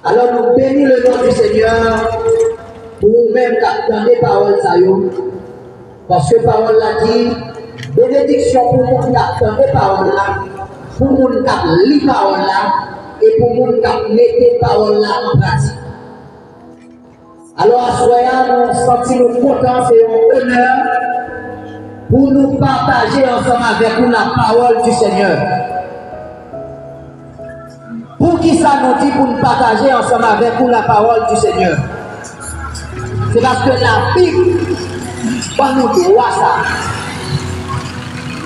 Alors nous bénissons le nom du Seigneur pour nous-mêmes qui attendons les paroles. Parce que la parole l'a dit, bénédiction pour nous qui attendons les paroles, pour nous qui lisent les paroles et pour nous qui mettons les paroles en pratique. Alors, soyons nous sentons contents et un honneur pour nous partager ensemble avec vous la parole du Seigneur. Pour qui ça nous dit pour nous partager ensemble avec vous la parole du Seigneur? C'est parce que la Bible va nous droit ça.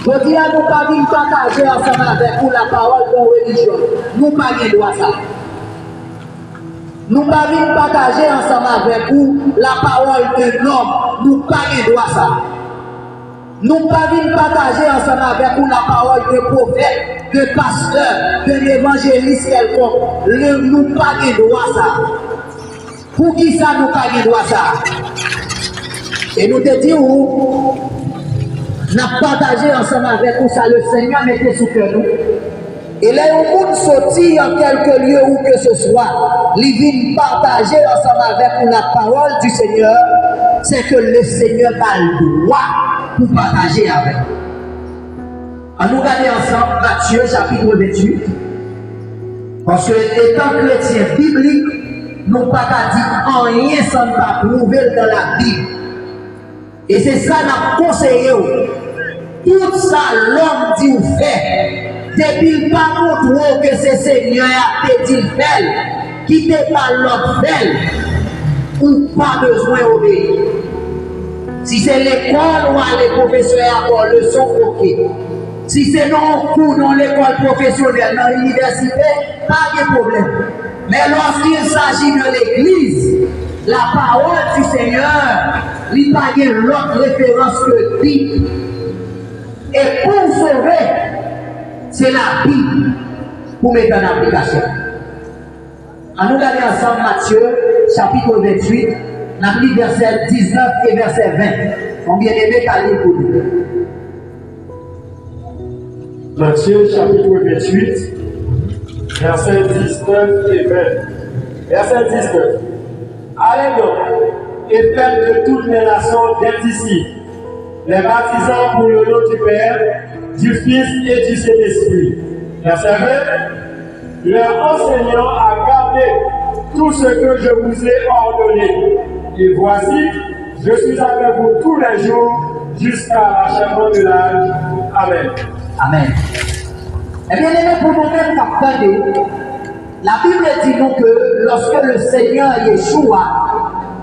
Je dis à nous pas venir partager ensemble avec vous la parole de religion. Nous pas venir droit ça. Nous pas venir partager ensemble avec vous la parole de l'homme. Nous pas venir droit ça. Nous pas venir partager ensemble avec vous la parole de prophète, de pasteur, de l'évangéliste quelconque. Nous pas venir droit ça. Pour qui ça nous pas venir droit ça? Et nous te disons, nous avons partagé ensemble avec vous ça, le Seigneur mettait sous cœur nous. Et là, au monde sorti en quelque lieu où que ce soit, les vignes partager ensemble avec vous la parole du Seigneur, c'est que le Seigneur a le droit pour partager avec vous. On nous regarde ensemble Matthieu chapitre 28. Parce que étant chrétien biblique, nous ne pouvons pas dire rien sans ne pas prouver dans la Bible. Et c'est ça qu'on a conseillé. Tout ça, l'homme dit ou fait. Depuis le pas montre que c'est Seigneur a dit fait, qui n'est pas l'autre fait, ou pas besoin d'obéir. Si c'est l'école ou les professeurs à le leçon, ok. Si c'est non cours dans l'école professionnelle, dans l'université, pas de problème. Mais lorsqu'il s'agit de l'église, la parole du Seigneur, il n'y a pas l'autre référence que Bible. Et pour sauver, c'est la Bible pour mettre en application. On nous regarde ensemble Matthieu, chapitre 28, nous lisons verset 19 et verset 20. On bien aimé qu'à lire pour nous. Matthieu, chapitre 28, verset 19 et 20. Verset 19. Allez donc et faites de toutes les nations des disciples, les baptisant pour le nom du Père, du Fils et du Saint-Esprit. Verset 20. Leur enseignant à garder tout ce que je vous ai ordonné. Et voici, je suis avec vous tous les jours jusqu'à l'achèvement de l'âge. Amen. Amen. Eh bien, aimé, pour nous-mêmes, la Bible dit nous que lorsque le Seigneur Yeshua,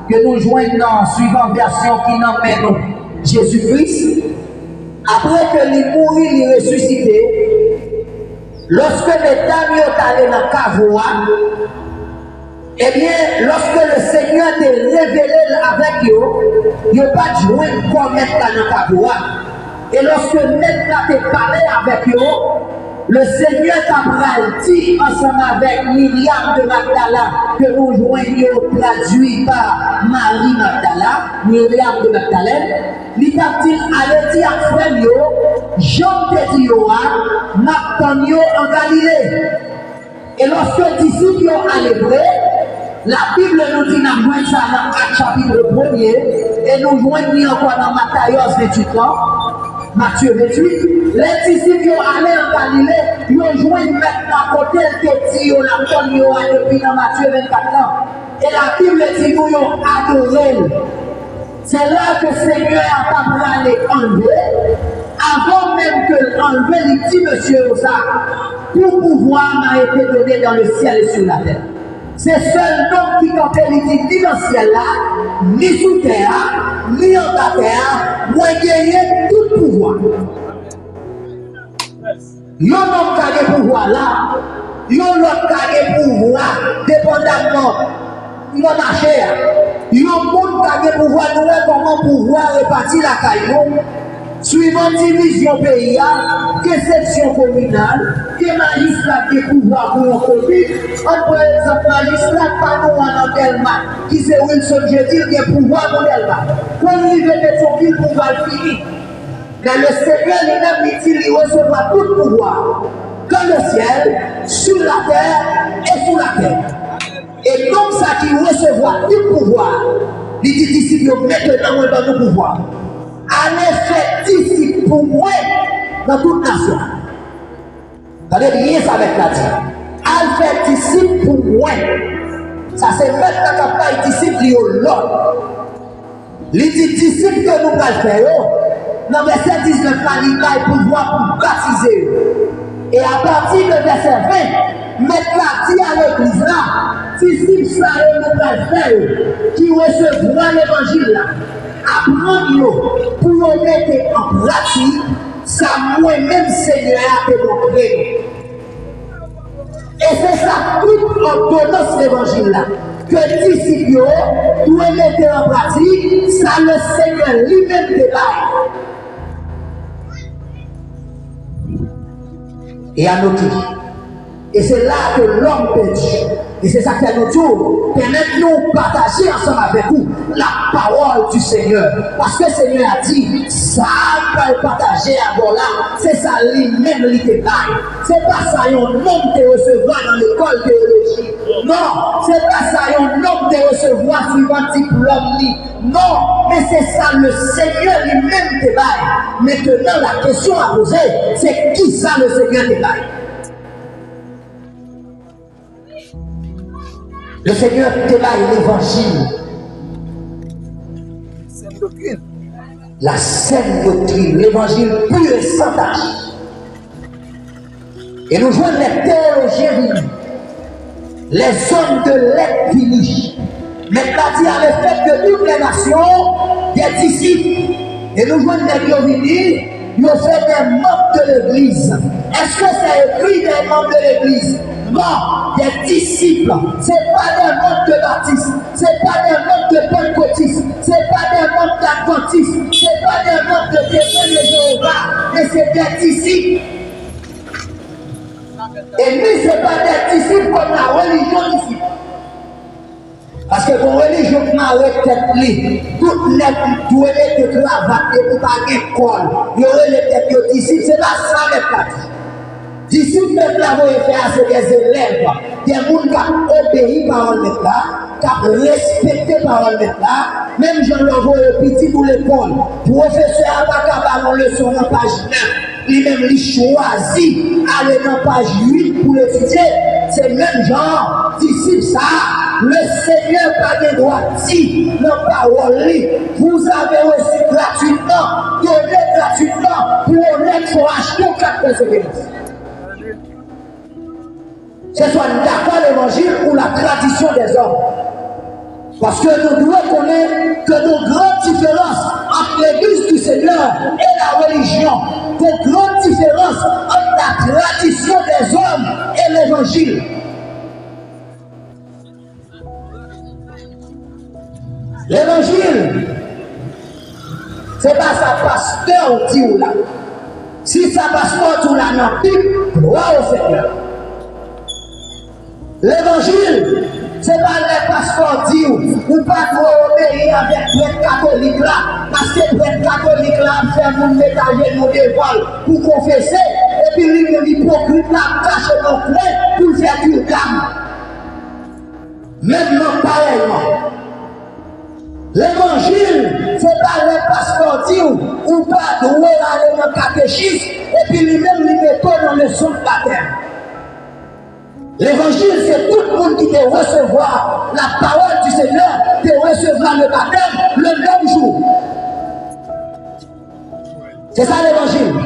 que nous joignons suivant version qui nomme Jésus-Christ, après que il mourit, il est ressuscité, lorsque les dames sont allées dans la cavoie, eh bien, lorsque le Seigneur t'a révélé avec eux, il n'a pas joué comme mettre dans la cavoie. Et lorsque Maître t'a parlé avec eux, le Seigneur t'a dit ensemble avec Myriam de Magdala, que nous joignons traduit par Marie Magdala, Myriam de Magdalene, il t'a dit, allez dire à frère, Jean te dit, m'attendons en Galilée. Et lorsque les disciples ont allé vrai, la Bible nous dit dans ça dans Actes chapitre 1er, et nous joignons encore dans Matthieu 28 ans. Matthieu 28, les disciples sont allés en Galilée, ils ont joué maintenant à côté de Dieu, la tonne depuis dans Matthieu 24 ans. Et la Bible dit qu'ils ont adoré. C'est là que le Seigneur a pas aller enlever. Avant même que l'enlever, il dit monsieur ça, tout pouvoir m'a été donné dans le ciel et sur la terre. C'est seul nom qui compte ni dans le ciel là, ni sous terre, ni en la terre, moi gagner tout pouvoir. Yon homme qui a pouvoir là, yon l'autre qui a pouvoir, dépendamment de monarchie. Yon monde qui a pouvoir, nous comment pouvoir répartir la caillou. Suivant division pays, déception communale, que magistrat qui pouvoir pour un Covid, par exemple, magistrat pas nous en Delma, qui c'est Wilson Jeudi, qui est pouvoir pour Delma. Quand il veut son ville, pouvoir fini. Mais le Seigneur lui-même dit qu'il recevra tout pouvoir, dans le ciel, sur la terre et sous la terre. Et recevoir du pouvoir. Il dit disciples, maintenant, moi, dans nos pouvoirs. En effet, disciple pour moi, dans toute nation. Regardez bien ça avec la dit. En fait, disciple pour moi. Ça, c'est maintenant qu'on parle disciple de l'autre. Il dit disciple que nous allons faire. Dans verset 19, il a le pouvoir pour baptiser. Et à partir de verset 20, maintenant, dit à l'église là, disciple ça nous allons faire, qui recevront l'évangile là, apprendre pour nous mettre en pratique, ça moi-même Seigneur a démontré. Et c'est ça, toute ordonnance l'évangile là. Que disciples doivent mettre en pratique, ça le Seigneur lui-même débat. Et à notre tour. Et c'est là que l'homme perdu. Et c'est ça qui nous tour. Permettez-nous de partager ensemble avec vous la parole du Seigneur. Parce que le Seigneur a dit, ça va partager à là. C'est ça lui-même qui débat. C'est pas ça un homme de recevoir dans l'école théologie. Non, c'est pas ça un homme de recevoir suivant diplôme. Non, mais c'est ça le Seigneur lui-même débat. Maintenant, la question à poser, c'est qui ça le Seigneur débat? Le Seigneur déballe l'évangile. Sainte doctrine. La saine doctrine, l'évangile pur et sans tache. Et nous jouons les théologiens, les hommes de l'être finis. Maintenant, il y a le fait que toutes les nations, des disciples, et nous jouons les théologiens, nous faisons des membres de l'église. Est-ce que c'est écrit des membres de l'église? Non, des disciples. Ce n'est pas des membres de baptistes, ce n'est pas des membres de pentecôtistes, ce n'est pas des membres d'adventistes, ce n'est pas des membres de témoins de Jéhovah, mais c'est des disciples. Et nous, ce n'est pas des disciples comme la religion ici. Parce que pour la religion qui m'a arrêté, tout le monde doit être cravaté pour pas d'école. Il y aurait les têtes de disciples, c'est pas ça le cas. Disciples maintenant vont faire c'est des élèves, des gens qui ont obéi par le là, qui ont respecté par le là, même j'en l'envoie petit pour l'école. Professeur n'a pas capable de leçon dans page 9, lui-même il choisit aller dans page 8 pour l'étudier. C'est le même genre, disciples ça, le Seigneur pas de droit dit dans parole, vous avez reçu gratuitement, donné gratuitement, pour honnête, il faut acheter 4 persévérances. Ce soit d'accord l'évangile ou la tradition des hommes. Parce que nous devons connaître que nos grandes différences entre l'église du Seigneur et la religion, de grandes différences entre la tradition des hommes et l'évangile. L'évangile, c'est pas ça pasteur dit ou là. Si ça pasteur tout là, non, gloire au Seigneur. L'évangile, ce n'est pas les passeports dit ou pas trop obéir avec les catholiques là, parce que les catholiques là fait nous métager nos dévoiles pour confesser, et puis l'hypocrite là cache nos clés pour faire du gamme. Maintenant, pareillement. L'évangile, ce n'est pas les passeports dit ou pas de aller dans le catéchisme, et puis lui-même lui met dans le son de baptême. L'évangile, c'est tout le monde qui peut recevoir la parole du Seigneur, peut recevoir le baptême le même jour. C'est ça l'évangile.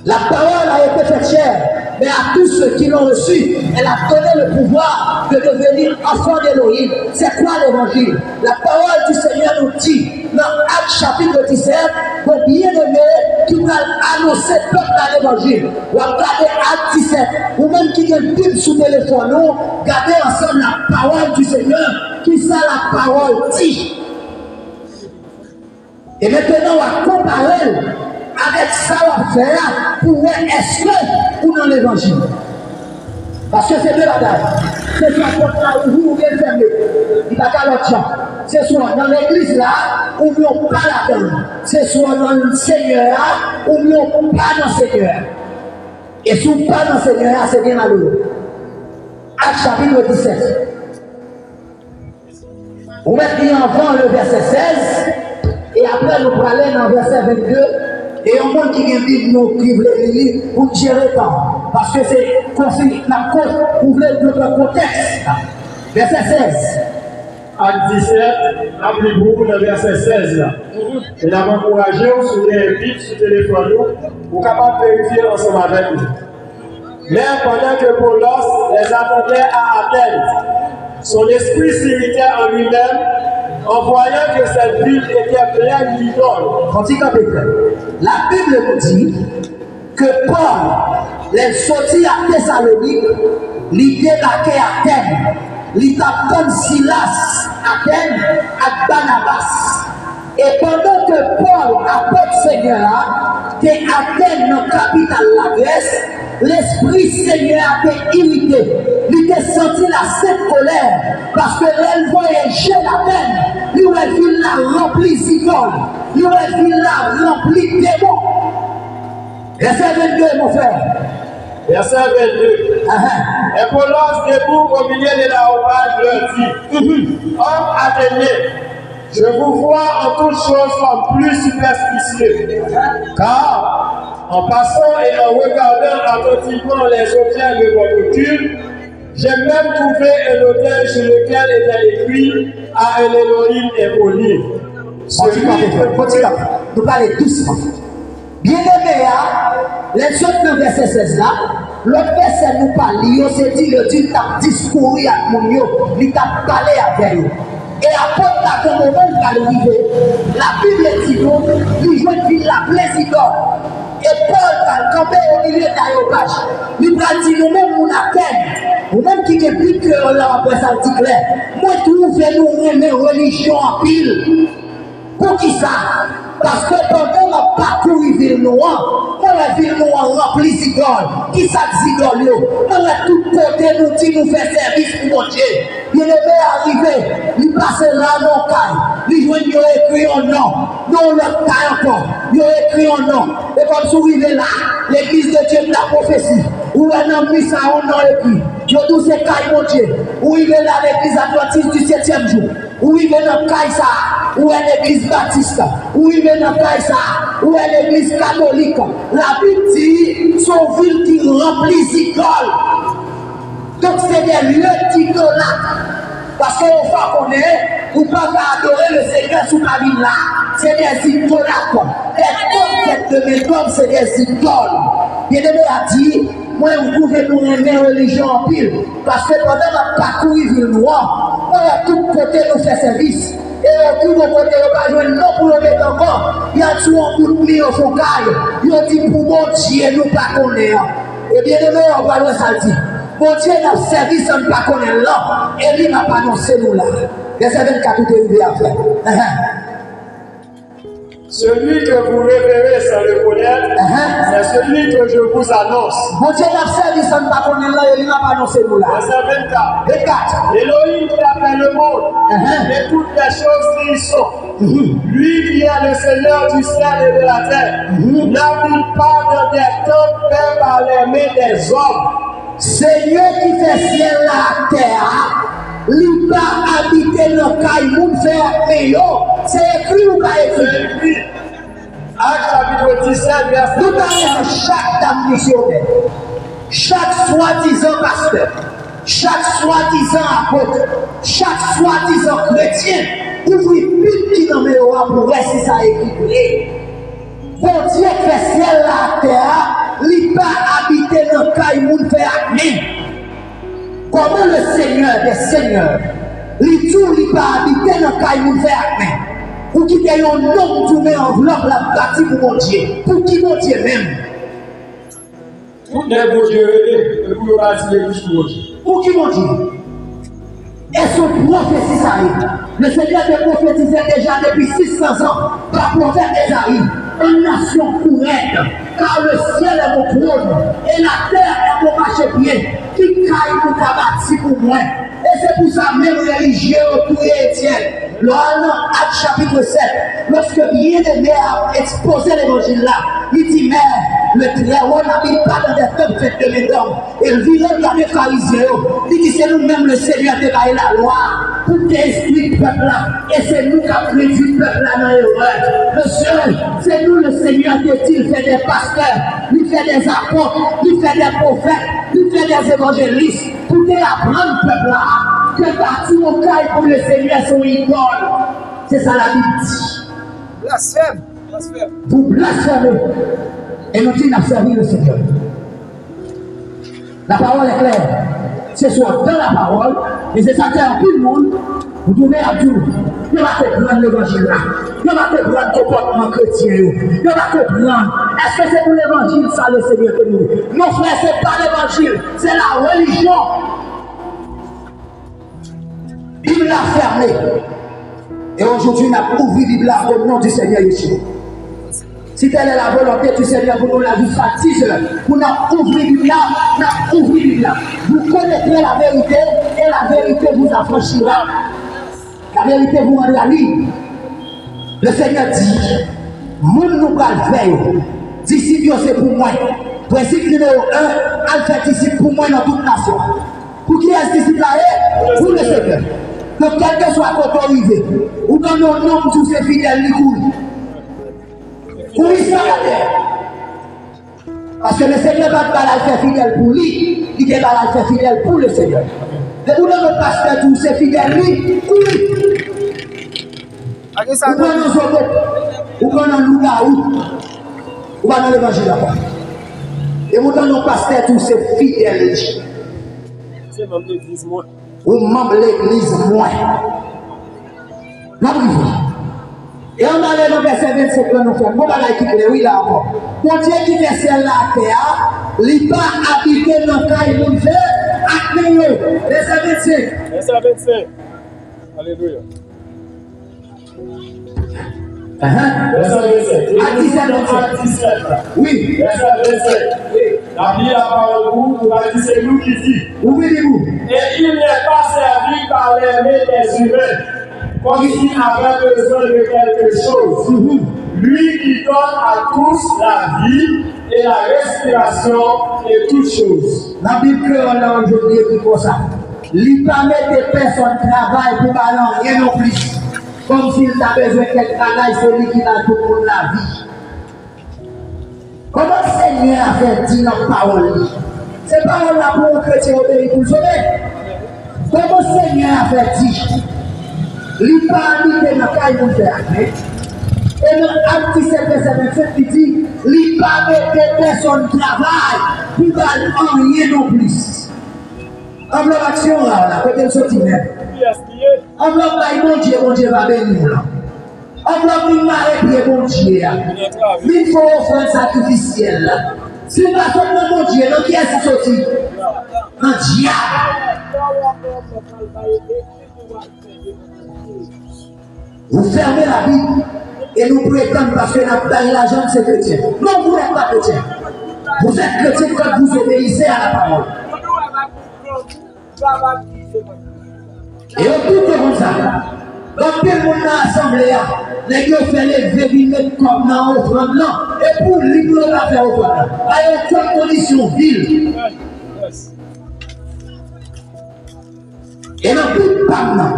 La parole a été faite chère, mais à tous ceux qui l'ont reçu, elle a donné le pouvoir de devenir enfants d'Élohim. C'est quoi l'évangile? La parole du Seigneur nous dit, dans Actes chapitre 17, pour bien aimer, qui va annoncer peuple à l'évangile. Ou regardez Actes 17, ou même qui a une Bible sous téléphone, regardez ensemble la parole du Seigneur, qui ça la parole dit. Et maintenant, on va comparer avec ça on va faire pour voir est-ce que ou dans l'évangile. Parce que c'est deux bagages. C'est soit contre la ou bien fermé. Il n'y a pas l'autre genre. C'est soit dans l'église là, ou non pas là-dedans. C'est soit dans le Seigneur là, ou non pas dans le Seigneur. Et si vous pas dans le Seigneur là, c'est bien malheureux. Actes chapitre 17. On met bien avant le verset 16, et après nous parlons dans le verset 22, et on monde qui vient vivre nous qui voulait lire pour gérer le temps. Parce que c'est la cause pour notre contexte. Verset 16. Acte 17, appelez-vous dans le verset 16 là. Et là, encouragé sur les bits, sur le téléphone, pour capable de vérifier ensemble avec nous. Mais pendant que Paulos les attendait à Athènes, son esprit s'irritait en lui-même en voyant que cette ville était pleine d'idoles. La Bible nous dit que Paul, les sortis à Thessalonique, l'idée d'aller à Athènes, l'idée comme Silas à Athènes, à Barnabas. Et pendant que Paul, apôtre Seigneur, était à Athènes, dans la capitale de la Grèce, l'Esprit Seigneur a été irrité. Il a senti la sainte colère parce que elle voyageait la peine. Il a vu la remplie d'idoles. Il a vu la remplie de démons. Verset 22, mon frère. Verset 22. Et Paulos debout au milieu de la haubade leur dit, Homme Athénien, je vous vois en toutes choses comme plus superstitieux. Car en passant et en regardant attentivement les objets de votre culte, j'ai même trouvé un autel sur lequel était écrit à un Elohim impoli. Nous parlons doucement. Bien aimé, les autres dans le verset 16 là, l'autre verset nous parle, c'est dit, le Dieu t'a discouru avec mon yo, il t'a parlé avec eux. Et après, quand on moment où arrivé, la Bible dit nous, il joue une ville la plaisir. Et Paul va camper au milieu d'aéropage. Il va dire nous-mêmes, on a peine. Nous-mêmes qui depuis que là, après ça, dit clair. Moi, trouve nous aimer religion en pile. Pour qui ça? Parce que pendant mon parcours ville noire, on a ville noire remplie d'idoles. Qui ça d'idole? On a tout côté nous dit nous faire service pour mon Dieu. Il est arrivé, il passe là dans le caille. Il joue écrit en nom. Non, le caille encore. Il a écrit en nom. Et comme si vous arrivez là, l'église de Dieu de la prophétie. Où un homme mis ça en nom écrit. Je dis c'est caille mon Dieu. Où il est là l'église adventiste du 7e jour. Où il est dans caille ça. Où est l'église baptiste. Où il est dans caille ça. Où est l'église catholique. La Bible dit son ville qui remplit d'idoles. Donc c'est des lieux d'idolâtres. Parce qu'on va qu'on est, vous ne pouvez pas adorer le Seigneur sous la ville là. C'est des idolâtres. Les de mes hommes, c'est des idoles. Bien-aimé a dit, moi, vous pouvez nous aimer religion en pile. Parce que pendant notre parcours ville noire, on a tout côté nous faire service. Et au bout de côté, on va jouer non pour le mettre encore. Il y a tout un coup de pied au focail. Il a dit pour mon Dieu, nous pas connaître. Et bien aimé, on va le saltir. Mon Dieu, notre service, on ne pas connaître là. Et lui n'a pas annoncé nous là. Verset 24, tout est ouvert à faire. Celui que vous révérez sans le connaître, c'est celui que je vous annonce. Mon Dieu, notre service, on ne pas connaître là. Et lui n'a pas annoncé nous là. Verset 24. 24. Elohim qui a fait le monde et toutes les choses qui y sont. Lui qui est le Seigneur du ciel et de la terre, n'habite pas dans des temples faits par les mains des hommes. Seigneur qui fait ciel la terre, il va habiter dans le caillou, faire meilleur. C'est écrit ou pas écrit? Acte chapitre 17, verset 1. Nous parlons de chaque dame missionnaire, chaque soi-disant pasteur, chaque soi-disant apôtre, chaque soi-disant chrétien, ouvrir plus qui dans mes rois pour voir si ça équilibré. Bon Dieu fait ciel la terre, il va habiter dans le caillou, faire acné. Comment le Seigneur des Seigneurs, il va habiter dans le caillou, faire acné. Pour qui ait un homme tourné enveloppe la bâtie pour mon Dieu. Pour qui mon Dieu même. Tout les beaux dieux et pour le bâtir l'église pour mon Dieu. Pour qui mon Dieu. Et son prophétie ça arrive. Le Seigneur te prophétisait déjà depuis 600 ans par prophète Esaïe. Une nation correcte, car le ciel est mon trône et la terre est mon marchepied qui caille pour bâtir pour moi. Et c'est pour ça même religieux autour Étienne. Dans Acte chapitre 7, lorsque bien-aimé a exposé l'évangile là, il dit, Mère, le Très-Haut n'habite pas dans des peuples faits de mes hommes. Et le vilain dans les pharisiens, il dit c'est nous-mêmes le Seigneur qui a la loi pour t'expliquer le peuple là. Et c'est nous qui avons réduit le peuple là dans l'erreur. Monsieur, c'est nous le Seigneur qui il fait des pasteurs, il fait des apôtres, il fait des prophètes, il fait des évangélistes pour t'apprendre le peuple là. Que partir au caille pour le Seigneur son idole. C'est ça la Bible dit. Blasphème. Vous blasphémez. Et nous disons servi le Seigneur. La parole est claire. C'est soit dans la parole, et c'est ça qui a tout le monde. Vous devez à tout. Il va te prendre l'évangile là. Il va te prendre le comportement chrétien. Il va te prendre. Est-ce que c'est pour l'évangile ça le Seigneur que nous? Non frère, c'est pas l'évangile, c'est la religion. Bible a fermé. Et aujourd'hui, on a ouvert la Bible au nom du Seigneur Yeshua. Si telle est la volonté du Seigneur pour nous la vie facile, pour nous ouvrir la Bible, nous ouvrir la Bible. Vous connaîtrez la vérité et la vérité vous affranchira. La vérité vous rendra libre. Le Seigneur dit, moun nous va le faire. Disciple c'est pour moi. Principe numéro 1, elle fait disciple pour moi dans toute nation. Pour qui est ce disciple là? Pour le Seigneur. Donc quel que soit votre arrivée, ou dans nos noms tous ces fidèles qui coulent. Pour lui ça la terre. Parce que le Seigneur va pas la faire fidèle pour lui, il va la faire fidèle pour le Seigneur. Et où dans notre pasteur tous ces fidèles lui, pour lui. Ou dans nos autres, ou dans nos loups, ou dans l'évangile là-bas. Et où dans nos pasteurs tous ces fidèles lui. C'est même l'église moi. Ou membre l'église moins. Et on a les versets 27 que nous faisons. Bon, on va oui là encore. Mon Dieu qui fait celle là à terre, il va habiter dans le cas où il fait, accueillir. Verset 25. Verset 25. Alléluia. Verset 27. À 17. Oui. Verset 27. Oui. La Bible a parlé pour va dire c'est nous qui dit. Ouvrez-vous. Et il n'est pas servi par les mains des humains, comme s'il avait besoin de quelque chose. Lui qui donne à tous la vie et la respiration et toutes choses. La Bible créole là aujourd'hui dit comme ça. Il ne permet des personnes travaillent pour parler rien non plus. Comme s'il a besoin de quelque travail, c'est lui qui a tout pour la vie. Comment le Seigneur a fait dire notre parole? Ces paroles-là pour un chrétien obéir pour le sauver. Comment le Seigneur a fait dire? Il n'a pas habité dans le cas où il fait. Et dans Acte 17, verset 27, il dit, il n'a pas mis des personnes travail pour parler rien non plus. Enveloppe action là, côté le sorti même. Enveloppe là, bon Dieu va bénir là. Enveloppe une marée puis bon Dieu là. Il faut offrir sacrificiel là. Si nous pas comme bon Dieu, donc qui est-ce qui sorti? Un diable. Vous fermez la Bible et nous prétendons parce que nous avons gagné l'argent de ces chrétiens. Non, vous n'êtes pas chrétien. Vous êtes chrétien quand vous obéissez à la parole. Et on tout comme ça. Donc, tout le monde dans l'assemblée, les gars font les véhicules comme dans l'offrande là. Et pour lui, on va faire offrande. Il y a aucune condition ville. Et dans toute femme là,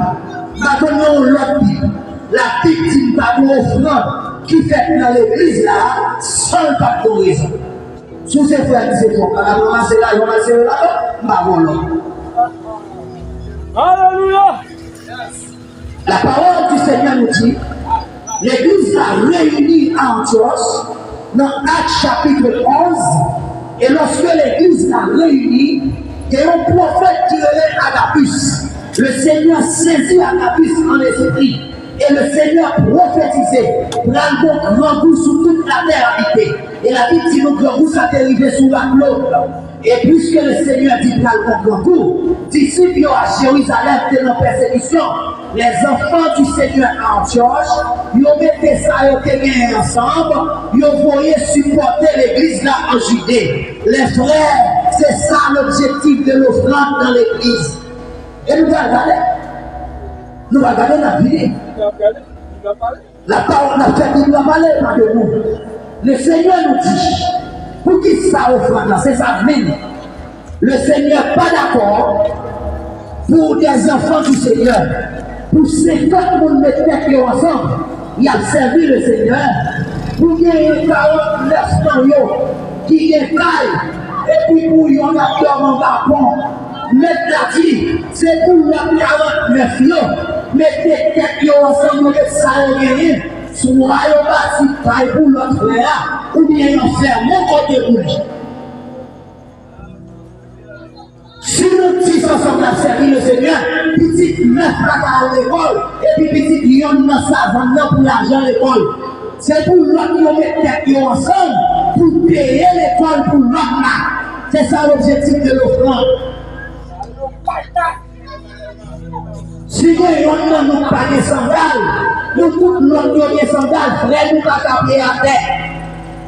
maintenant, l'autre Bible, la victime par l'offrande qui fait dans l'église là, seul pas de raison. Sous ces frères, c'est bon. Quand on va là, on va là, on va voir là. Alléluia. La parole du Seigneur nous dit, l'église a réuni à Antioche, dans Actes chapitre 11, et lorsque l'église a réuni, il y a un prophète qui relève Agabus. Le Seigneur saisit Agabus en esprit, et le Seigneur prophétisait, prend donc grand goût sur toute la terre habitée. Et la Bible dit donc grand goût s'est arrivé sous la clope. Et puisque le Seigneur dit prend grand goût, disciples à Jérusalem étaient en persécution. Les enfants du Seigneur à Antioche, ils ont mis ça, ils ont ensemble, ils ont voulu supporter l'église là en Judée. Les frères, c'est ça l'objectif de l'offrande dans l'église. Et nous allons regarder. Nous allons regarder la vie. La parole n'a fait qu'il va parler par de nous. Le Seigneur nous dit, Pour qui ça offrande là? C'est ça même. Le Seigneur n'est pas d'accord pour des enfants du Seigneur. Pour 50 personnes mettre tête ensemble, il a servi le Seigneur. Pour gagner 49 ans qui est caille. Et puis pour y en a qui en Gabon, mettre la vie, c'est pour le 49 ans. Mettez tête ensemble, ça a gagné. Soit on bâti caille pour l'autre frère, ou bien on fait mon côté pour lui. Si nous disons ensemble à servir le Seigneur, petit meuf à l'école, et puis petit lion dans sa vente pour l'argent à l'école. C'est pour l'autre qui met tête ensemble, pour payer l'école pour l'autre là. C'est ça l'objectif de l'offrande. Si nous n'avons pas de sandales, nous tous nous avons des sandales, frère, nous pas taper à terre.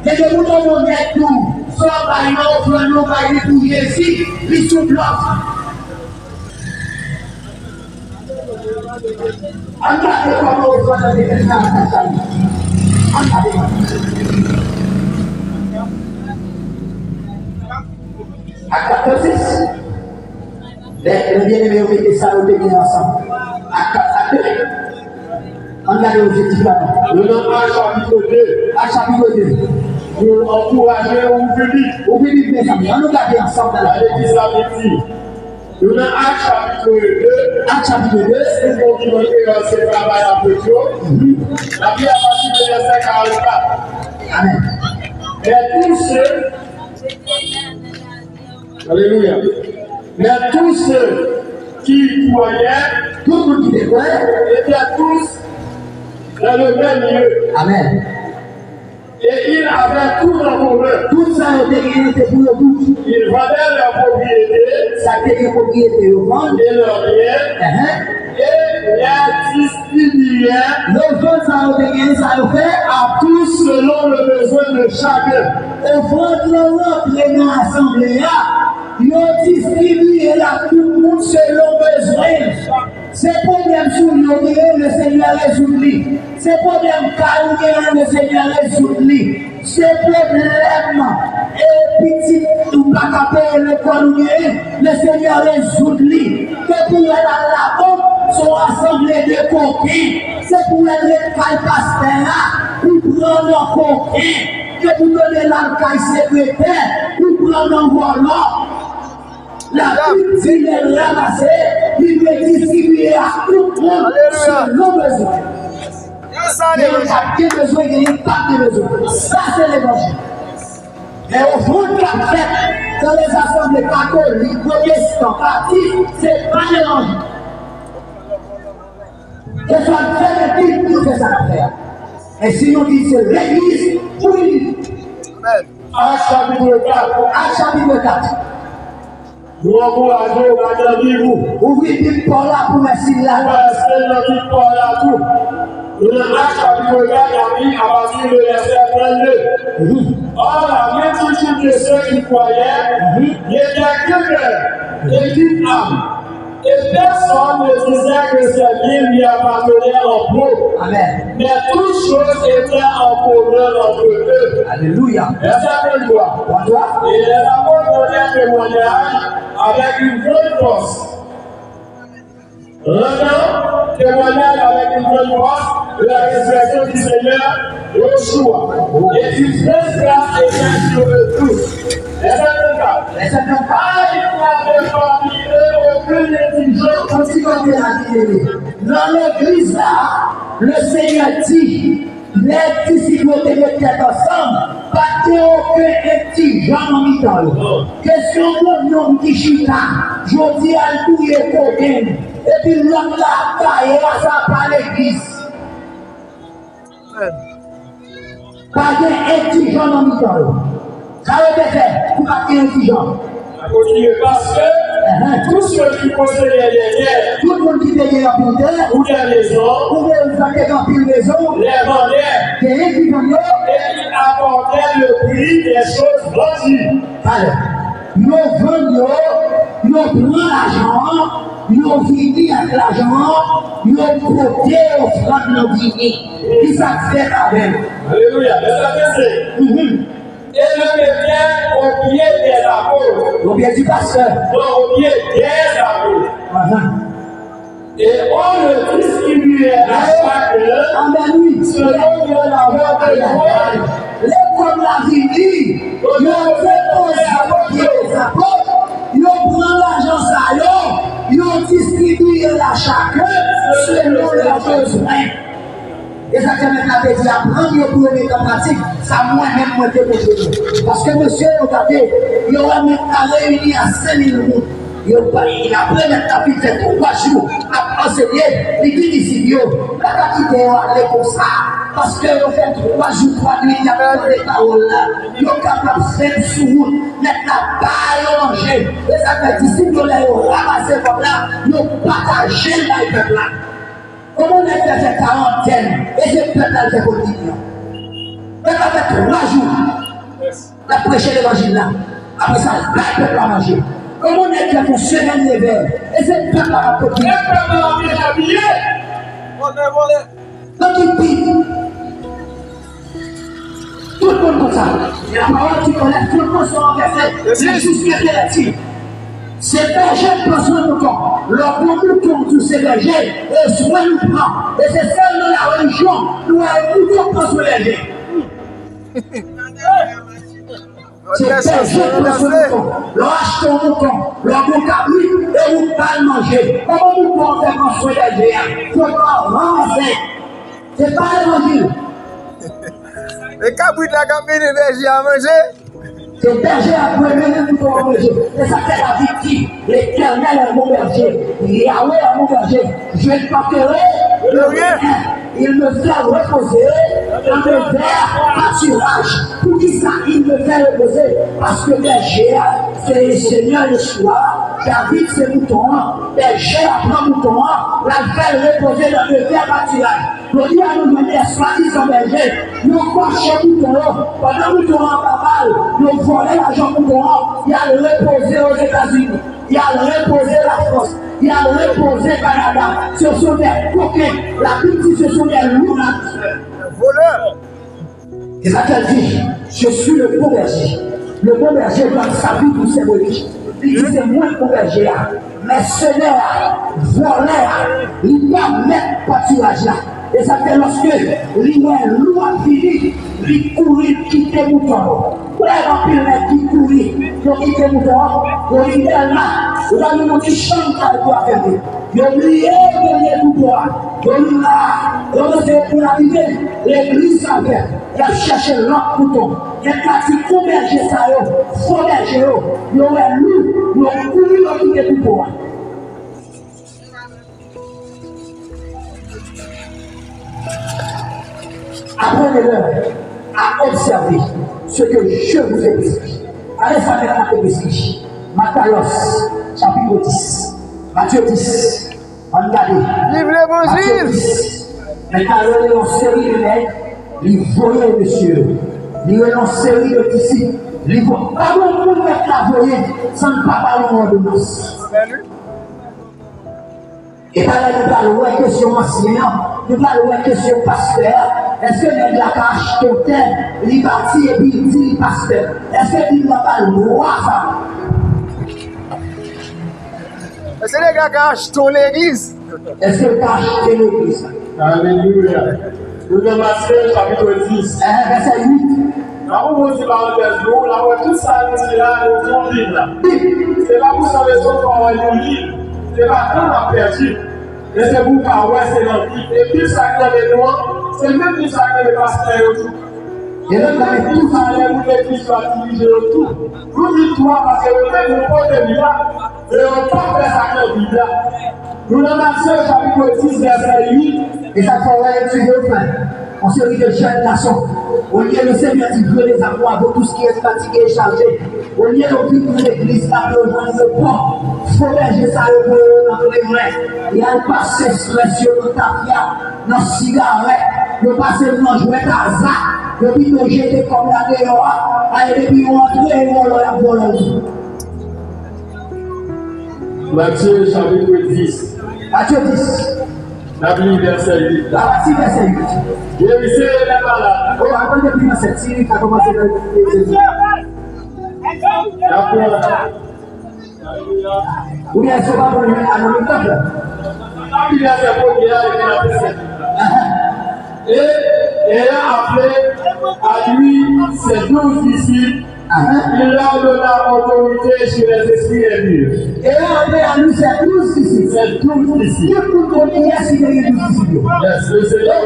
Et de nous avons des tout. Soit par une offrande, nous allons pour Jésus, puis sous bloc. Regardez comment offrande est déjà à ta famille. Regardez. À 4-6, les bien-aimés ont été salués ensemble. À 2, regardez l'objectif là. Nous sommes à chapitre 2. À chapitre 2. Pour encourager ou Philippe, mes amis, on nous garde ensemble dans la l'église ici. Nous sommes à chapitre 2. À chapitre 2, c'est pour qui on fait ce travail en petit. La Bible a parti de verset 44. Amen. Mais tous ceux, alléluia, mais tous ceux qui croyaient, Tout le monde qui découvre, étaient tous dans le même lieu. Amen. Et ils avaient tout en commun. Tout ça a été gagné pour le bout. Ils vendaient leur propriété, Ça a été propriété au vendre. et leurs biens, et les distribuaient Le vent, ça a été gagné, ça a fait. à tous selon le besoin de chacun. Au vent de l'autre, dans l'assemblée, ils ont distribué là tout le monde selon besoin. C'est problème sur le Seigneur résout. C'est problème car le Seigneur résout. C'est problème et petit ou pas capé l'école le Seigneur résout. Que pour aller à la bombe, sont assemblés de coquins. C'est pour aller à la pasteur pour prendre un coquin. Que pour donner l'arcaille secrétaire pour prendre un volant. La petite est ramassée, il veut distribuer à tout le monde selon besoin. Il n'y a pas de besoin, il n'y a pas de besoin. Ça, c'est l'évangile. Et au fond de la fête, dans les assemblées catholiques, protestants, baptistes, c'est pas l'évangile. Que soit fait le type pour que ça faire. Et si nous disons l'église, oui. Acte chapitre 4. Acte chapitre 4. Nous encourageons la vie. Ouvrez Bible pour là pour merci là. Passer notre vie pour la tout. Nous avons Acte chapitre 4, à partir du verset 32. Or, la multitude de ceux qui croyaient n'était que cœur et qu'une âme. Et personne ne disait que ces biens lui appartenaient en pro. Amen. Mais toutes choses étaient en commun entre eux. Alléluia. Verset 23. Et les apôtres donnaient témoignage avec une grande force. Rendant témoignage avec une grande force de la résurrection du Seigneur Yoshua. Et une vraie grâce était sur eux tous. Verset 24. Verset 24. Il n'avait parmi eux aucune négligence. Dans l'église là, le Seigneur dit, les disciples étaient tête ensemble, pas aucun exigeant en mi-temps. Question de nom qui chita, je dis à tout et coquin, et puis l'homme là, taillé à ça par l'église. Pas d'exigeant en mi-temps. Ça veut dire pour pas exigeant. Parce que tous ceux qui possédaient des terres, tout le monde qui payait la bonne terre, ou des maisons, ou des maisons, les vendaient des gens qui vendaient, et ils apportaient le prix des choses vendues. alors, nous vendons, nous prenons l'argent, nous vivons avec l'argent, nous portons offrande nos dîners. Qui ça fait avec? Alléluia. Verset 25. Et le chrétien au pied des apôtres. Au pied du pasteur. Au pied des apôtres. Et on le distribuait à chacun selon que l'avait besoin. Les comme la vie dit, ils ont déposé à pied des apôtres, ils ont pris l'argent ça, ils ont distribué à chacun selon leurs besoins. Et ça que maintenant dit apprendre pour les en pratique, ça moi-même moi déposé. Parce que monsieur, regardez, il aura maintenant réuni à 5000 personnes. Il a pris maintenant plus de 3 jours à enseigner, il dit ici, la quantité aller pour ça. Parce que vous faites 3 jours, 3 nuits, il y a des paroles là. Ils sont capables de faire sous route, maintenant pas manger. Et ça fait disciples qui ont ramassé comme là, ils ont partagé dans le peuple là. Comment on a fait cette quarantaine et ce peuple là fait politique? On a fait 3 jours, on a prêché l'évangile là. Après ça, le peuple a mangé. Comment on a fait pour semaine les verres et ce peuple a politique? Le peuple a bien habillé. Donc il dit, tout le monde comme ça. Et la parole qui connaît, tout le monde sera renversé. C'est juste ce qu'elle dit. Ces bergers prennent soin de mouton. Leur bon mouton, tous ces bergers, et soin nous prend. Et c'est celle de la religion, nous avons mouton prend soin des bergers. Ces bergers prennent soin de mouton. Leur acheter un mouton, leur bon cabri, et vous pas le manger. Comment nous pouvons faire prendre soin des bergers? Il faut pas ramasser. C'est pas l'évangile. Les cabris de la cabine de berger à manger. C'est berger à prévenir nous pour manger. C'est ça que la victime. L'éternel est mon berger. Yahweh est mon berger. Je ne parterai de rien. Il me fait reposer dans le vert pâturage. Pour qui ça, il me fait reposer? Parce que berger, c'est le Seigneur le soir. David, c'est mouton. Berger apprend mouton. La fait reposer dans le vert pâturage. Le Dieu a nous donné soi-disant berger. Nous cochons mouton. Pendant mouton pas mal, nous volons l'argent mouton. Il a le reposer aux États-Unis. Il a le reposer la France. Il a reposé Canada. Ce sont des coquins. La Bible dit ce sont des loups. Voleurs. Et ça qu'elle dit, je suis le bon berger. Le bon berger dans sa vie pour symbolique. Il dit c'est moi le bon berger. Mais ce n'est voleur. Il va mettre pâturage là. Et ça fait lorsque l'île a fini, il courit, quitter le mouton. Pour les vampires qui courit, pour quitter le mouton, pour il est là. Vous avez mon petit chant pour faire. Il a oublié de mouton. Donc là, c'est pour la vie. L'église a fait. Il a cherché l'autre mouton. Il a dit qu'on berger ça, il faut berger. Il aurait loup, il aurait couru, il aurait quitté le mouton. Apprenez-leur à observer ce que je vous ai dit. Allez faire la théologie. Matthieu, chapitre 10. Matthieu 10. Regardez. Vive l'évangile! Maintenant, il y a une série de nègres. Il voyait monsieur. Il y a une série de disciples. Il faut pas bon pour mettre la voyer sans ne pas parler en ordonnance. Et par là, nous parlons de question enseignant, nous parlons de question pasteur. Est-ce que les gars qui achètent ton terre, ils bâtissent et puis ils disent pasteur? Est-ce qu'ils n'ont pas le droit ça? Est-ce que les gars qui achètent l'église? Est-ce que tu as acheté l'église? Alléluia. Nous sommes Matthieu chapitre 10. Verset 8. Là où vous dites parenthèse, nous, là où tout ça, nous sommes là, nous sommes libres. C'est pas pour ça les autres qu'on va nous libres. C'est pas qu'on a perdu. Mais c'est pour qu'on ouais, c'est l'antique. Et puis ça qui est nous, c'est même plus ça qui est pasteur autour. Et là, vous avez Tout ça, l'église soit dirigée autour. Vous dites toi, parce que vous ne pouvez pas de là. Et on ne peut pas faire ça qui est là. Nous sommes Matthieu chapitre 10, verset 8. et ça fait étudier au fin. On se dit de jeunes garçons. Au lieu de Seigneur qui veut les avoir pour tout ce qui est fatigué et chargé. Au lieu de vivre l'église, là, le joindre le pont. Il faut berger ça dans les mains. Il a passé stress sur le tapia, dans le cigarette. Il passe dans le jouet à hasard. Depuis nous jeter comme la dehors. Et depuis on entre et on l'a volé. Matthieu chapitre 10. Matthieu 10. La Bible verset 8. La partie verset 8. Guérissez les malades. Oh, attendez depuis verset 6, qui a commencé à ou bien, ce va venir à nos temps. Et ayant appelé à lui ses 12 disciples, il leur donna autorité sur les esprits impurs. Et appelé à lui ses 12 disciples. Ses 12 disciples. Qui pour donner à ces 12 disciples? Le Seigneur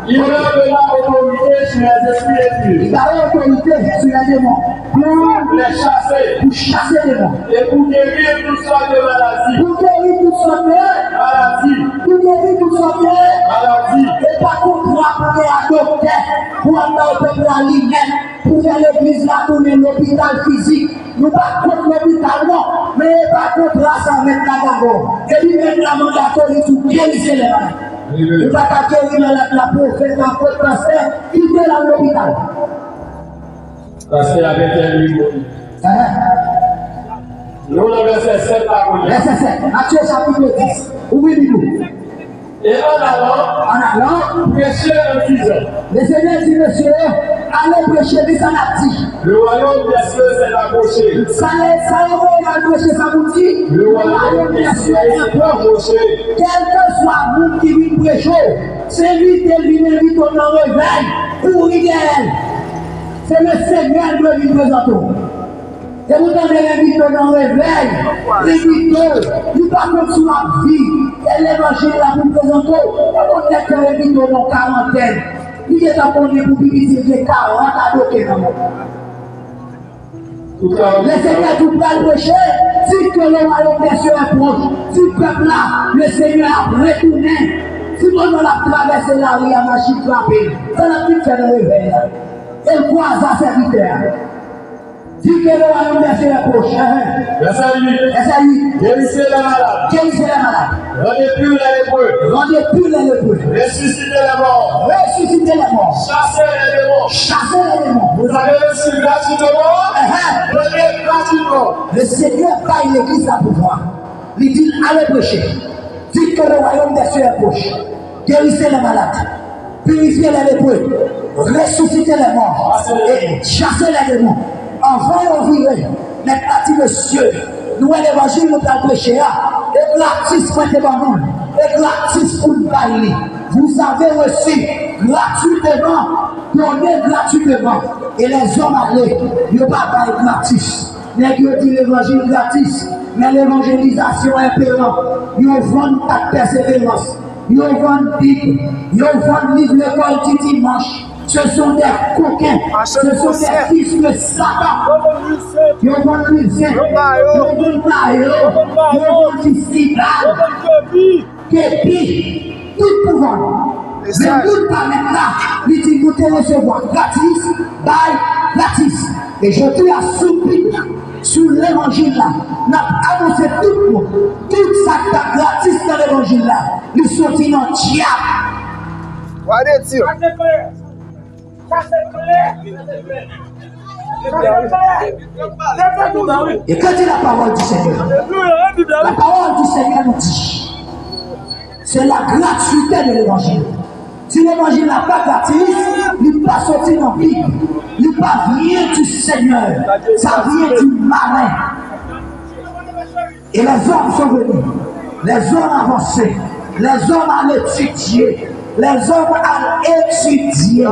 il leur donna autorité sur les esprits impurs. Il a autorité sur les démons. Pour les chasser. Pour chasser les démons. Et pour guérir toutes sortes de maladies. Pour guérir toutes sortes de maladies. Pour guérir toutes sortes de maladies. Et pas contrat pour les adopter. Pour amener au peuple à lui-même. Pour faire l'église là, tourner l'hôpital physique. Nous pas contre l'hôpital, non. Mais pas contre ça avec la d'abord. Et lui même la mandatorie pour guérir les malades. Nous pas guérir la prophète, la faute pasteur, il est dans l'hôpital. Parce qu'il avait lui. Nous, le verset 7 à verset 7, Matthieu chapitre 10. Ouvrez-nous. Et en allant, prêcher un disant. Le Seigneur dit, monsieur, allez prêcher, mais ça n'a dit. Le royaume des cieux s'est approché. Ça va prêcher, ça vous dit. Le royaume des cieux s'est approché. Quel que soit vous qui vient prêcher, c'est lui qui vient inviter au réveil pour idéal. C'est le Seigneur qui vient présenter. Et vous avez l'invité dans le réveil, l'invité, il va continuer à vivre. Et l'évangile là pour présenter, on est qu'un invité dans quarantaine. Il est à pour visiter les 40 à bloquer dans le monde. Le Seigneur tout va prêcher, si que le royaume des cieux est proche, si le peuple là, le Seigneur a retourné, si on a traversé la rue à machine frappée, ça n'a plus fait le réveil. Et le croise à serviteur. Dis que le royaume des cieux est proche. Verset 8. Guérissez les malades. Guérissez les malades. Rendez plus les lépreux. Rendez plus les lépreux. Ressuscitez les morts. Ressuscitez les morts. Chassez les démons. Chassez les démons. Vous avez reçu gratuitement. Donnez gratuitement. Le Seigneur taille l'église à pouvoir. Il dit allez prêcher. Dites que le royaume des cieux est proche. Guérissez les malades. Purifiez les lépreux. Ressuscitez les morts. Et chassez les démons. Enfin, on virait, mais parti de cieux, nous, l'évangile, nous avons prêché, et gratis pour les bambous, et gratis pour le bail. Vous avez reçu gratuitement, donné gratuitement, et les hommes allaient, ils n'ont pas bail gratis. Mais Dieu dit l'évangile gratis, mais l'évangélisation est payante. Ils vendent ta persévérance, ils vendent Bible, ils vendent livre l'école du dimanche. Ce sont des coquins, ce sont des fils de Satan. Ils vont luser, ils vont tailler, ils vont festival, képi, tout pouvant. Mais nous, par maintenant, nous disons que nous recevoir gratis, bail, gratis. Et je dis à soupi sur l'évangile là, nous avons annoncé tout le monde, tout ça qui est gratis dans l'évangile là, nous sommes dans le diable. Regardez-y. Et que dit la parole du Seigneur? La parole du Seigneur nous dit, c'est la gratuité de l'évangile. Si l'évangile n'a pas gratis, il n'est pas sorti dans la Bible. Il n'est pas rien du Seigneur. Ça vient du marin. Et les hommes sont venus. Les hommes avancés. Les hommes à l'étudier. Les hommes à étudier.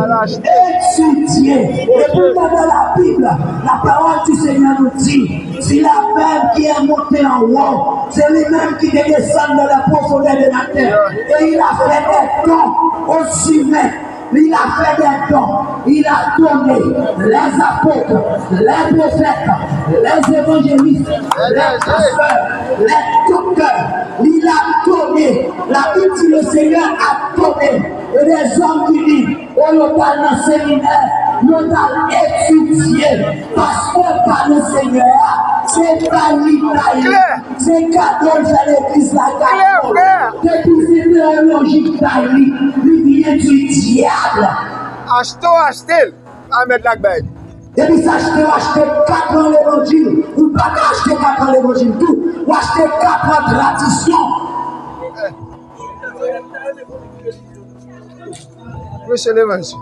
Et pourtant dans la Bible, la parole du Seigneur nous dit, c'est la même qui est montée en haut, c'est lui-même qui descend dans la profondeur de la terre. Et il a fait des dons aux humains. Il a fait des dons. Il a donné les apôtres, les prophètes, les évangélistes, les pasteurs, les docteurs. Il a donné. La Bible dit le Seigneur a donné. Et les hommes qui disent, on n'a pas dans le séminaire, on a étudié. Parce que par le Seigneur, c'est pas l'Italie. C'est cadeau de l'église la cadeau. Depuis cette théologie d'Italie, il vient du diable. Achetez. Ahmed Lagbeg. Depuis ça, acheter 4 ans l'évangile. Ou pas acheter 4 ans l'évangile tout. Ou acheter 4 ans tradition. Prêchez l'évangile.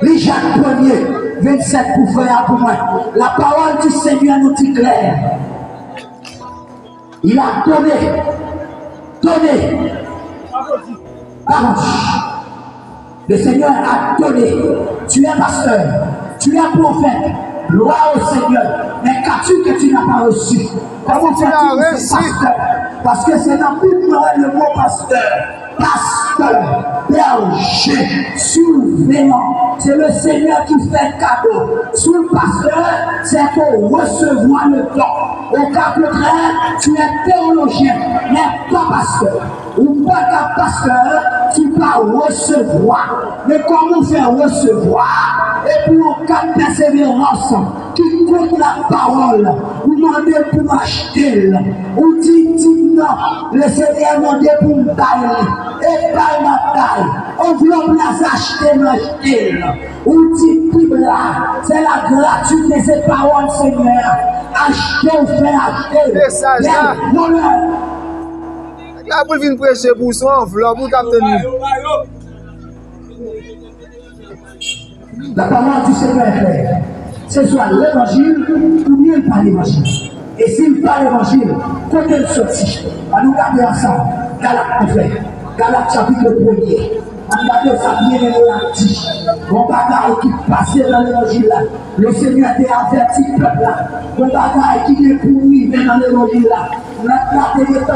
Les Jacques 1er, 27 pour faire pour moi. La parole du Seigneur nous dit clair. Il a donné. Le Seigneur a donné. Tu es pasteur, tu es prophète. Gloire au Seigneur. Mais qu'as-tu que tu n'as pas reçu? Comment tu as reçu? Parce que c'est dans tout le mot pasteur. Pasteur, berger, souverain. C'est le Seigneur qui fait cadeau. Sous le pasteur, c'est pour recevoir le don. Au cas contraire, tu es théologien, mais pas pasteur. Ou pas qu'un pasteur, tu vas recevoir. Mais comment faire recevoir? Et pour un cas de persévérance qui compte la parole, vous demandez pour acheter, ou dites non, le Seigneur demande pour me tailler, et pas ma taille, on veut les acheter, ou dites Bible là, c'est la gratuité de ces paroles, Seigneur. Achetez ou faire acheter. Message là. La pour venir prêcher pour son enveloppe, pour capter nous. La parole du Seigneur est claire. Ce soit l'évangile ou bien pas l'évangile. Et s'il parle l'évangile, quand elle sortit, on nous garder ensemble. Galates chapitre 1er. On garde ça bien dit. Mon bagage qui passait dans l'évangile là. Le Seigneur a averti le peuple là. Mon bagage qui est pourri dans l'évangile là. La télé fait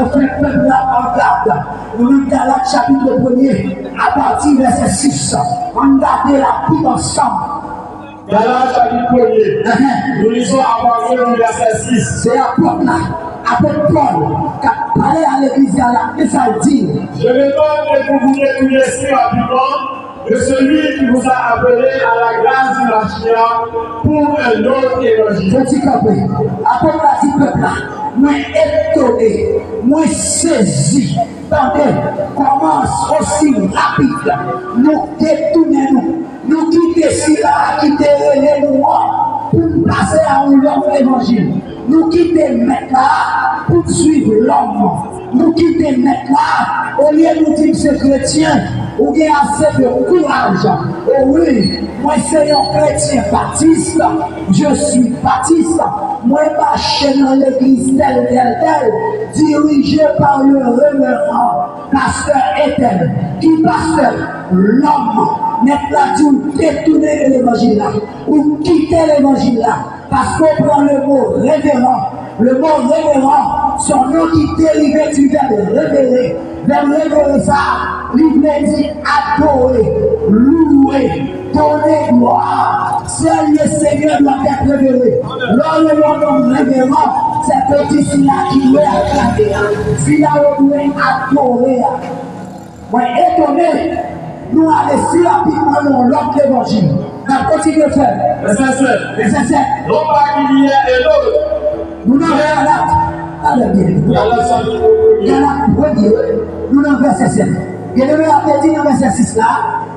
peuple là en garde. Nous lisons Galates chapitre 1er à partir verset 6. On garde la Bible ensemble. Galates chapitre 1er. Nous lisons à partir du verset 6. C'est l'apôtre là. Apôtre Paul qui a parlé à l'église là. Et ça dit. Je m'étonne que vous voulez tout laisser rapidement de celui qui vous a appelé à la grâce du Machia pour un autre évangile. Je dis compris. Apôtre a dit peuple là. Moi étonné, moi saisi. Attendez, commence aussi rapide. Nous détournons, nous quittons ici là, quittons les noirs pour passer à un autre évangile. Nous quittons maintenant pour suivre l'homme. Nous quittons maintenant, au lieu de nous dire que c'est chrétien, ou bien assez de courage. Oh oui, moi c'est un chrétien baptiste, je suis baptiste. Moi marche dans l'église telle, dirigé par le révérend pasteur Ethel. Qui pasteur? L'homme. Maintenant, tu détourner l'évangile là, ou quitter l'évangile là, parce qu'on prend le mot révérend. Le mot révérend, son nom qui dérivé du verbe révérer. Verbe révérer ça, l'Ible dit adorer, louer, donner gloire. Seul le Seigneur doit être révéré. Lorsque le nom révérend, c'est petit là qui doit acclamer. Si là on doit adorer. Moi, étonné, nous allons si rapidement dans l'autre évangile. On continue de faire. Verset 7. Non pas qu'il y ait un autre. Nous n'avons nous dans verset 7. Et le verset dit dans verset 6 là,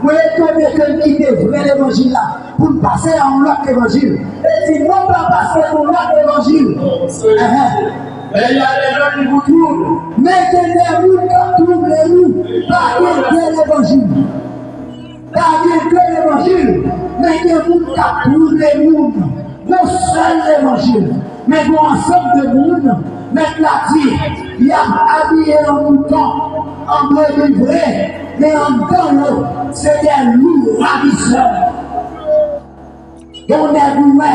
vous étonnez que quitter vrai l'évangile là pour passer à un autre évangile. Et si non pas passer à un autre évangile, mais il y a des gens qui vous troublent. Mettez-les-vous quand troublez-vous, pas que l'évangile. Pas que l'évangile, mettez-vous quand troublez-vous. Vous seul l'évangile. Mais bon, ensemble de monde, mettre la vie, il y a habillé en mouton, en brebis vrai, mais en dans c'est des loups ravisseurs. On est doué,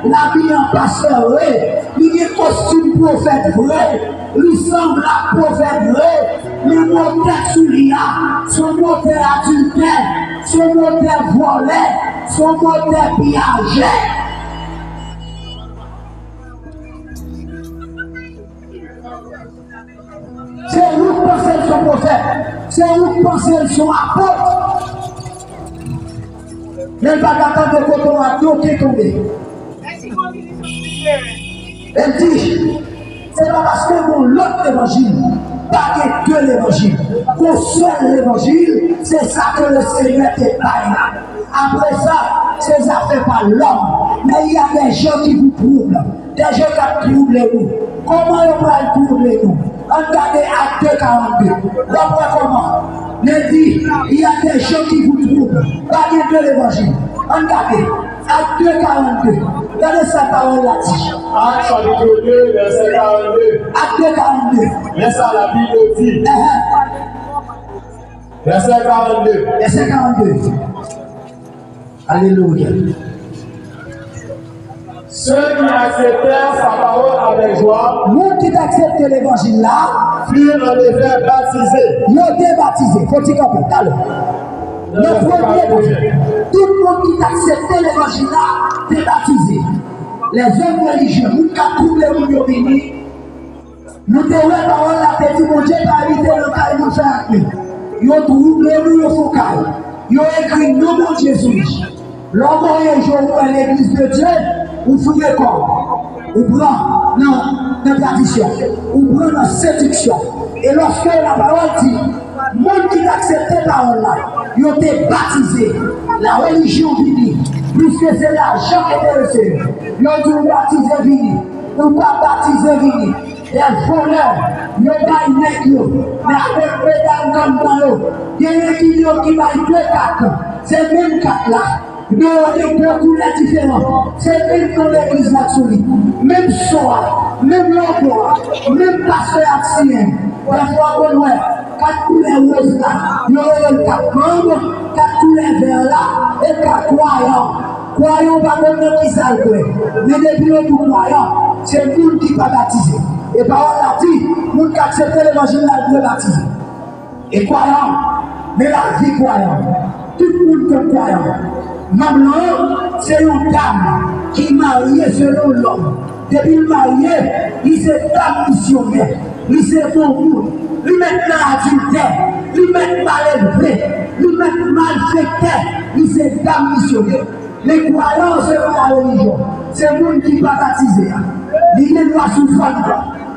l'habillé en pasteur vrai, il y a costume prophète vrai, il semble à prophète vrai, le moteur sous l'IA, son moteur adultère, son moteur volé, son moteur piagé. C'est où penser son prophète, c'est où penser son apôtre. Mais pas d'attendre que coton a tout qui est tombé. Elle dit, c'est pas parce que mon l'autre évangile, pas que l'évangile, qu'au seul l'évangile, c'est ça que le Seigneur te parle. Après ça, c'est ça fait par l'homme. Mais il y a des gens qui vous troublent, des gens qui troublent nous. Comment ils vont troubler nous? Regardez Acte 42. D'après comment? Mais dit, il y a des gens qui vous trouvent. Pas de l'évangile. Regardez, Acte 2:42. Regardez sa parole là-dessus. Acte chapitre 2, verset 42. Acte 42. Mais ça, la Bible dit. Verset 42. Verset 42. Alléluia. Ceux qui acceptèrent sa parole avec joie, nous qui acceptons l'évangile là, furent en effet baptisés. Ils ont été baptisés. Faut dire comme ça. Le premier, tout le monde qui acceptait l'évangile là, est baptisé. Les hommes religieux, nous qui avons trouvé le monde béni, nous devons parole la petite mon Dieu par éviter le cas nous faire avec nous. Ils ont trouvé le focal. Ils ont écrit non mon Jésus. L'homme est jour à l'église de Dieu, ou fouillez corps, ou prend dans la tradition, ou prend dans la séduction. Et lorsque la parole dit, le monde qui accepte la parole là, ils ont été baptisés. La religion vini, puisque c'est l'argent qui est reçu. Ils ont été baptisés vini, ou pas baptisés vini. Les voleurs, ils n'ont pas une nègre, mais avec les dames comme dans l'eau. Il y a un qui va 2-4, c'est même 4 là. Mais on est beaucoup différents. C'est même dans l'église là-dessus. Même soir, même l'emploi, même pasteur ancien. Parfois, on voit 4 couleurs roses là. Il y aurait 4 membres, 4 couleurs verts là, et 4 croyants. Croyants, pas comme qui ça mais depuis le tout croyant, c'est le monde qui va baptiser. Et parole a dit, le monde qui accepte l'évangile là, il est baptisé. Et croyant, mais la vie croyant, tout le monde est croyant. Maman, c'est une dame qui est mariée selon l'homme. Depuis le marié, il s'est dame missionnaire. Il s'est bon monde. Il met l'adultère. Il met mal élevé. Il met malfaiteur. Il s'est dame missionnaire. Les croyants selon la religion, c'est le monde qui va baptiser. Il est droit sous femme.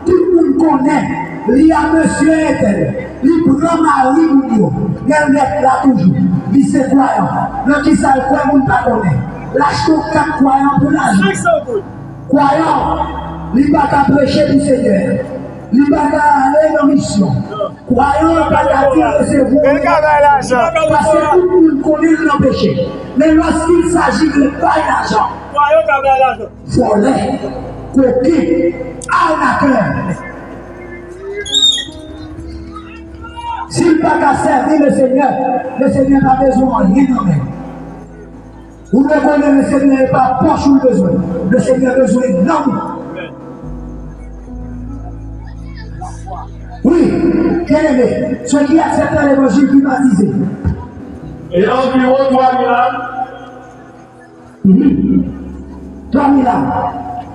Tout le monde connaît. Il y a monsieur Etel. Il prend Marie Mounio. Il est là toujours. Il s'est croyant. Le qui ça le croit, on ne pas connaît. Lâche-toi 4 croyants pour la vie. Croyant, il va pas prêcher du Seigneur. Il va pas aller dans la mission. Croyant, il va pas dire recevoir. Parce que tout le monde connaît le péché. Mais lorsqu'il s'agit de payer l'argent, voler, coquille, arnaqueur. S'il n'a pas servir le Seigneur n'a pas besoin de rien en même. Vous reconnaissez le Seigneur n'est pas poche ou besoin. Le Seigneur a besoin d'homme. Oui, bien aimé, ceux qui acceptent l'évangile qui baptisé. Et environ 3000 âmes. 3000 âmes.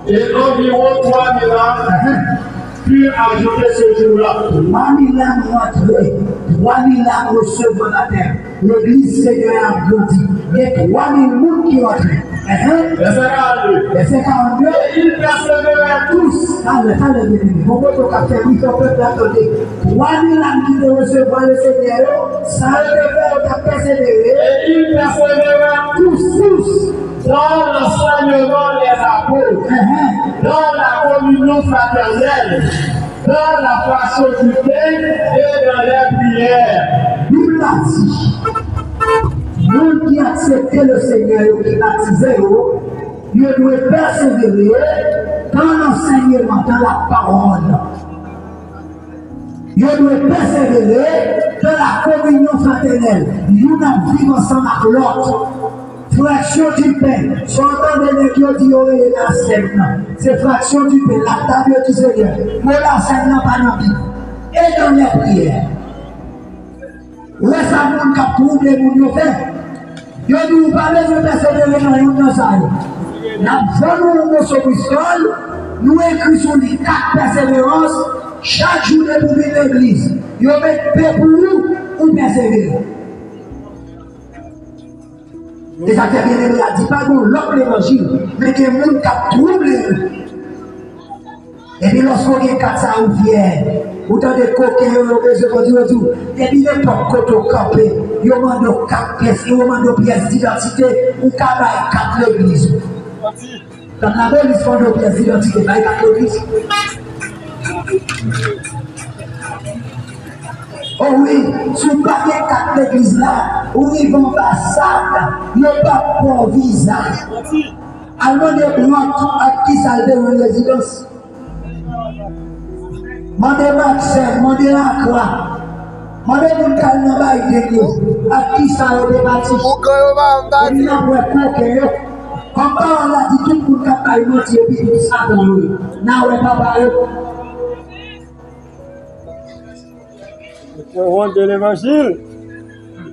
Et environ 3000 âmes furent ajoutées ce jour-là. 3000 âmes rentrées, 3000 âmes recevront la terre. L'église Seigneur a grandi. Il y a 3000 personnes qui rentrent. Verset 42. Et ils persévéraient tous. Allez, pourquoi tu as fait oui, on peut t'attendre. 3000 âmes qui vont recevoir le Seigneur, ça devait persévérer. Et ils persévéraient Tous. dans l'enseignement des apôtres, dans la communion fraternelle, dans la façon du pain et dans les prières. Bible l'a dit. Nous qui acceptons le Seigneur, qui baptisé, nous devons persévérer dans l'enseignement, dans la parole. Nous devons persévérer dans la communion fraternelle. Nous devons vivre ensemble avec l'autre. Fraction du pain. Si on entend des gens qui ont la scène, c'est fraction du pain, la table du Seigneur. Mais la scène pas dans la Bible. Et dans les prières. Où est-ce que nous avons trouvé les gens qui fait? Yo nous parlons de persévérer dans une ça. Nous avons nos solutions, nous écrivons sur les 4 persévérances, chaque jour de pour l'église. Yo met paix pour nous ou persévérer. Et ça fait bien, il a dit pas l'autre l'évangile, mais que les gens qui troublé. Et puis lorsqu'on est 4 ou fier, autant de coquins, et puis n'importe quoi tu campé, ils demandent 4 pièces, ils demandent pièces d'identité, ou 4 l'église. Dans la bonne histoire de pièces d'identité, il y a 4 l'église. Oh oui, sur le paquet 4 l'église là, où ils vont ambassade, il n'y a pas pour visage. Allemand de blanc à qui ça le en résidence. Mandez Maxime, mandez Lacroix, mandez mon calme de nous, à qui ça le débattu. Et il n'a pas de comme on a dit tout le monde a menti et puis tout ça dans lui. N'a pas parlé. De l'évangile.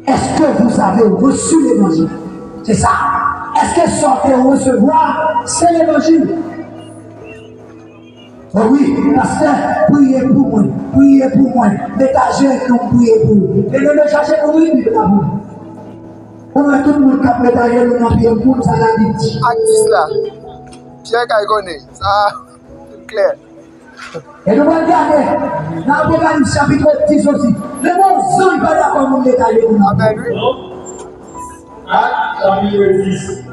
Est-ce que vous avez reçu l'évangile? C'est ça. Est-ce que sortez recevoir, c'est l'évangile? Oh oui, pasteur, priez pour moi, priez pour moi, détagez nous, priez pour vous. Et ne le cherchez pour lui, Bible à vous. Pour moi, tout le monde qui a détagé nous, n'a bien pour ça, l'a dit. Actis là. Pierre Caïgone, ça, c'est clair. Et nous allons regarder dans l'Apocalypse chapitre 10 aussi. Le bon sang, il va d'accord pour nous détailler. Amen, oui. Acte chapitre 10.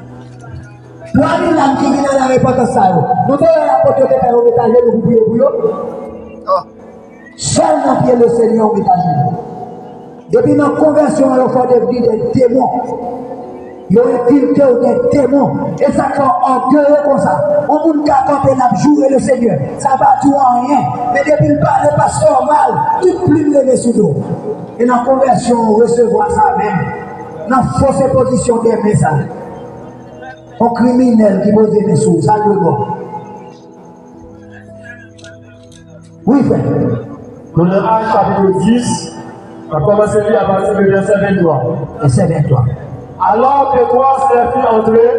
Nous allons là qui vient dans la réponse ça. Nous devons apporter des cailloux détaillés, nous prions pour eux. Seulement Pierre le Seigneur détaillé. Depuis notre conversion, il faut devenir des démons. Il y a infiltré des démons. Et ça fait orgueilleux comme ça. On ne peut pas camper la jouer le Seigneur. Ça ne va tout en rien. Mais depuis le pasteur mal, tout plume levé sous l'eau. Et dans la conversion, on recevoir ça même. Dans la fausse position des messages. Un criminel qui pose des sous, ça le bon. Oui, frère. Dans le Acte chapitre 10, on va commencer à partir du verset 23. Verset 23. Alors que toi, c'est fait entrer,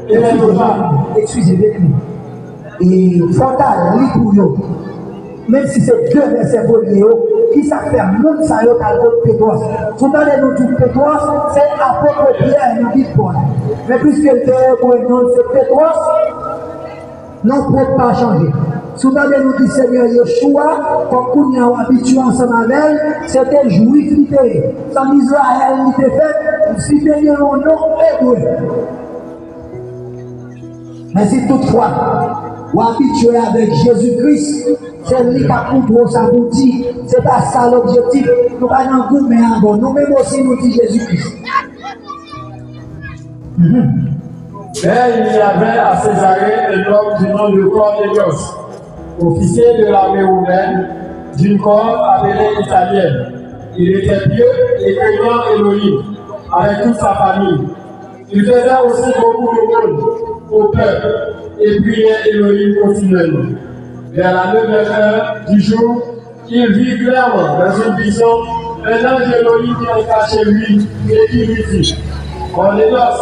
et les gens. Excusez-moi. Et il faut aller pour eux. Même si c'est 2 versets pour eux, qui ça fait monde ça yo dans le Pétros. Souvent les nous dit Pétros, c'est apôtre Pierre nous dit Paul. Mais puisque le terme pour nous c'est Pétros, non peut pas changer. Souvent les nous dit Seigneur Yeshua, comme nous avons habitué ensemble avec, c'était juif littéraire. Sans Israël il était fait, si c'était un nom hébreu. Mais si toutefois, ou habitué avec Jésus-Christ, c'est lui qui a contrôlé sa boutique, c'est pas ça l'objectif. Nous pas dans le goût, mais en bon. Nous-mêmes aussi, nous disons Jésus-Christ. Mais il y avait à Césarée un homme du nom de Cornélios, officier de l'armée romaine, d'une corps appelée italienne. Il était pieux et craignant Élohim, avec toute sa famille. Il faisait aussi beaucoup de monde au peuple et priait Élohim continuellement. Vers la 9e heure du jour, il vit clairement dans une vision un ange Élohim qui entra chez lui et qui lui dit: Cornélios,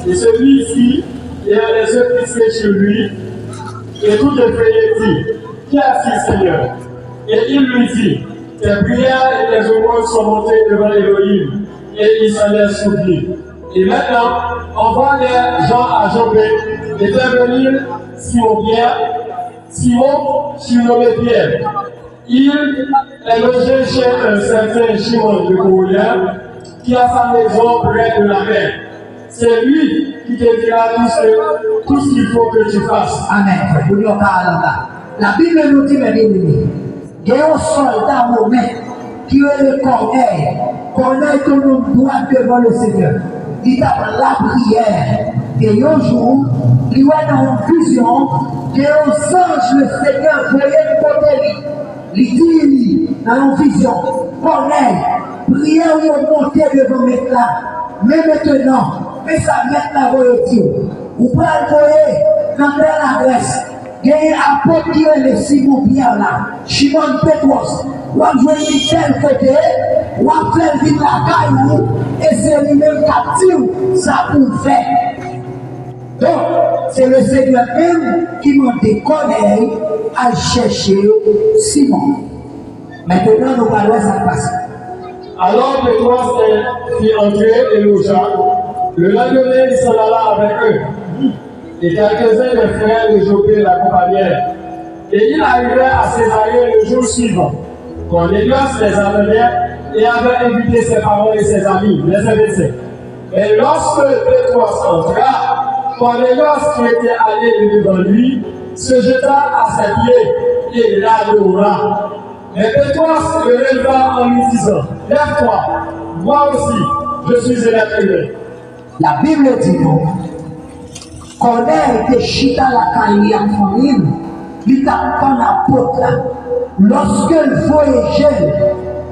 et celui-ci ayant les yeux fixés chez lui, et tout effrayé dit: Qui a-t-il, Seigneur? Et il lui dit: Tes prières et tes aumônes sont montées devant Élohim, et il s'en est souvenu. Et maintenant, envoie les gens à Joppé et faire venir Simon, surnommé Pierre. Il est logé chez un certain Simon de Courrière qui a sa maison près de la mer. C'est lui qui te dira tout ce qu'il faut que tu fasses. Amen. La Bible nous dit, mes bien-aimés, il y a un soldat romain qui est le Corneille. Corneille est un homme droit devant le Seigneur. Il a la prière. Et un jour, il voit dans une vision que un ange, le Seigneur, voyait le côté. Il dit dans une vision: Corneille, prière ou monter devant maintenant. Mais maintenant, mais ça maintenant, voyez-vous, vous pouvez le voir dans telle adresse. Il y a un apôtre qui est le Simon Pierre là, Simon Pétros. Ou à jouer de tel côté, ou à faire vite la caille, et c'est lui-même captif, ça pour faire. Donc, c'est le Seigneur même qui m'a déconné à chercher Simon. Maintenant, nous allons ça passer. Alors Pétros fit entrer et logea. Le lendemain, il s'en alla avec eux. Et quelques-uns des frères de Joppé l'accompagnèrent. Et il arrivait à Césarée le jour suivant. Cornélios les amenait et avait invité ses parents et ses amis, les invités. Et lorsque Pétros entra, Cornélios, qui était allé devant lui, se jeta à ses pieds et l'adora. Mais Pétros le releva en lui disant, lève-toi, moi aussi, je suis un être humain. La Bible dit non. Corneille était chita la caille en famille, il t'a pas l'apôtre là. Lorsque le voyageur,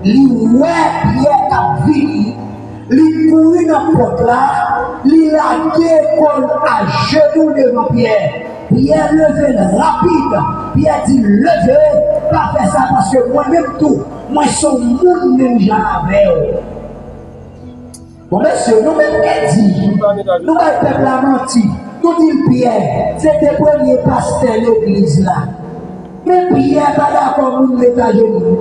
il voit Pierre qui vit, il courit dans la porte là, il a décollé à genoux devant Pierre. Pierre levé rapide. Pierre dit levez, pas faire ça parce que moi-même tout, moi son monde même j'avais. Bon, monsieur, nous-mêmes, dit, nous, le peuple a menti. Nous dit Pierre, c'était le premier pasteur de l'église là. Mais Pierre, pas d'accord pour nous mettre à genoux.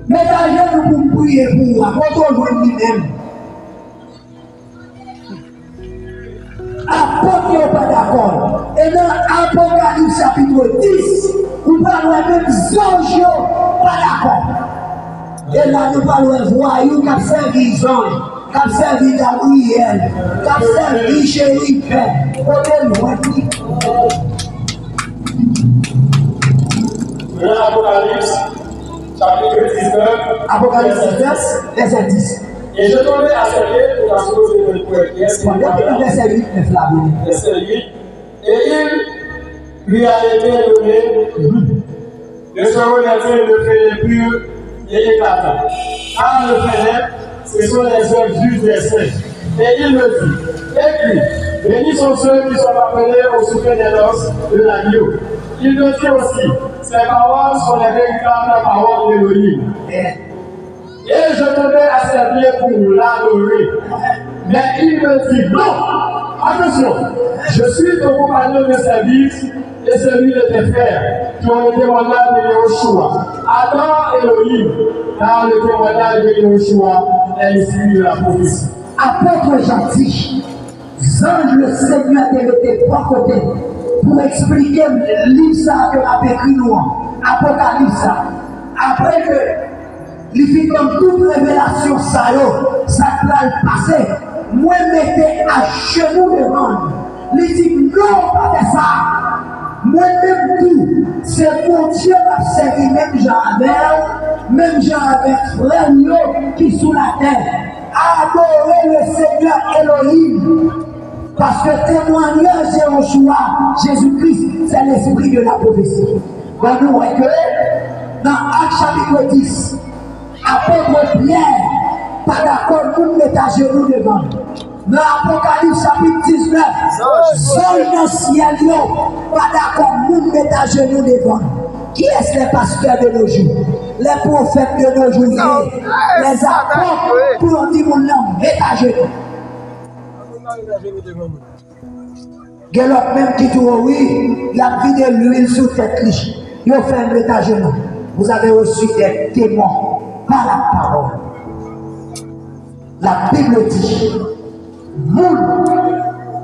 Mettre à genoux pour prier pour moi, pour toujours lui-même. Apôtre n'est pas d'accord. Et dans Apocalypse chapitre 10, nous parlons même anges pas d'accord. Et là, nous parlons de voyous qui ont servi les anges, qui ont servi Gabriel, qui ont servi Chéripe, côté loin. Dans Apocalypse, chapitre 19, Apocalypse 19, verset 10. et je tombais à ses pieds pour assurer le poète. Verset 8, verset 8. Et il lui a été donné de se relever le fait pur et éclatant. Car le fait, ce sont les œuvres justes des saints. Et il me dit, écris, bénis sont ceux qui sont appelés au souffle des noces de l'agneau. Il me dit aussi, ces paroles sont les véritables paroles d'Élohim. Et je tombais à ses pieds pour l'adorer. Mais il me dit, non, attention, je suis ton compagnon de service et celui de tes frères qui ont le témoignage de Yahushua. Adore Elohim, car le témoignage de Yahushua est l'issue de la prophétie. Apôtre gentil, ange le Seigneur n'était pas côté pour expliquer le livre que a écrit nous, Apocalypse. Après que il fit comme toute révélation, ça va le passer. Moi, mettez à genoux devant. Il dit non, pas de ça. Moi-même tout, c'est mon Dieu qui a servi même Jean avec frère qui sous la terre. Adorer le Seigneur Elohim. Parce que témoignage de Yahushua, Jésus-Christ, c'est l'esprit de la prophétie. Bon, nous voyons que dans Actes chapitre 10, apôtre Pierre, pas d'accord pour mettre à genoux devant. Dans l'Apocalypse chapitre 19, seul dans le ciel, pas d'accord pour mettre à genoux devant. Qui est-ce les pasteurs de nos jours? Les prophètes de nos jours, les apôtres, pour dire mon nom, mettre à genoux. Il y a l'autre même qui dit oui, il a vidé l'huile sur tête. Il a fait un mettre à genoux. Vous avez reçu des témoins par la parole. La Bible dit, vous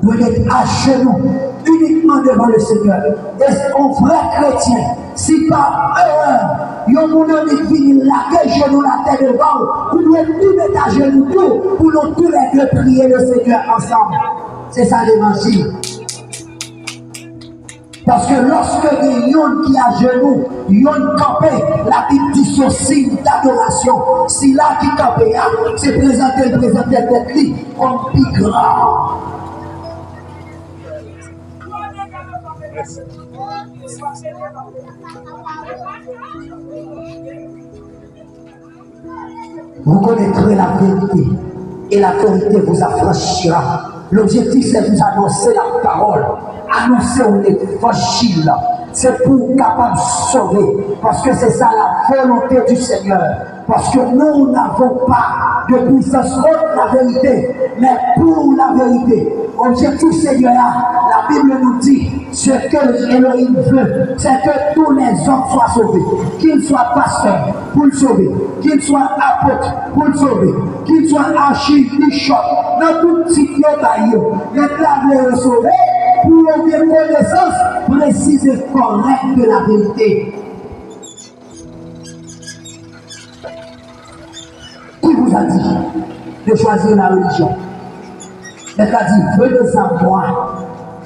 doit être à genoux uniquement devant le Seigneur. Et un vrai chrétien, si par erreur, il y a un monde qui finit la genoux la tête devant, vous devez tout mettre à genoux tout, pour nous tous les deux prier le Seigneur ensemble. C'est ça l'évangile. Parce que lorsque il y a un qui a genoux, il y a un campé, la Bible dit son signe d'adoration. Si là qui campé, c'est présenter tête lui comme plus grand. Vous connaîtrez la vérité et la vérité vous affranchira. L'objectif c'est de vous annoncer la parole, annoncer l'évangile. C'est pour capable de sauver, parce que c'est ça la volonté du Seigneur. Parce que nous n'avons pas de puissance contre la vérité, mais pour la vérité. Objectif Seigneur, la Bible nous dit, ce que Elohim veut, c'est que tous les hommes soient sauvés. Qu'ils soient pasteurs pour le sauver, qu'ils soient apôtres pour le sauver, qu'ils soient archibishop, dans tout type de baillot, les clavés sauver pour une connaissance précise et correcte de la vérité. Qui vous a dit de choisir la religion? Il a dit, venez à moi,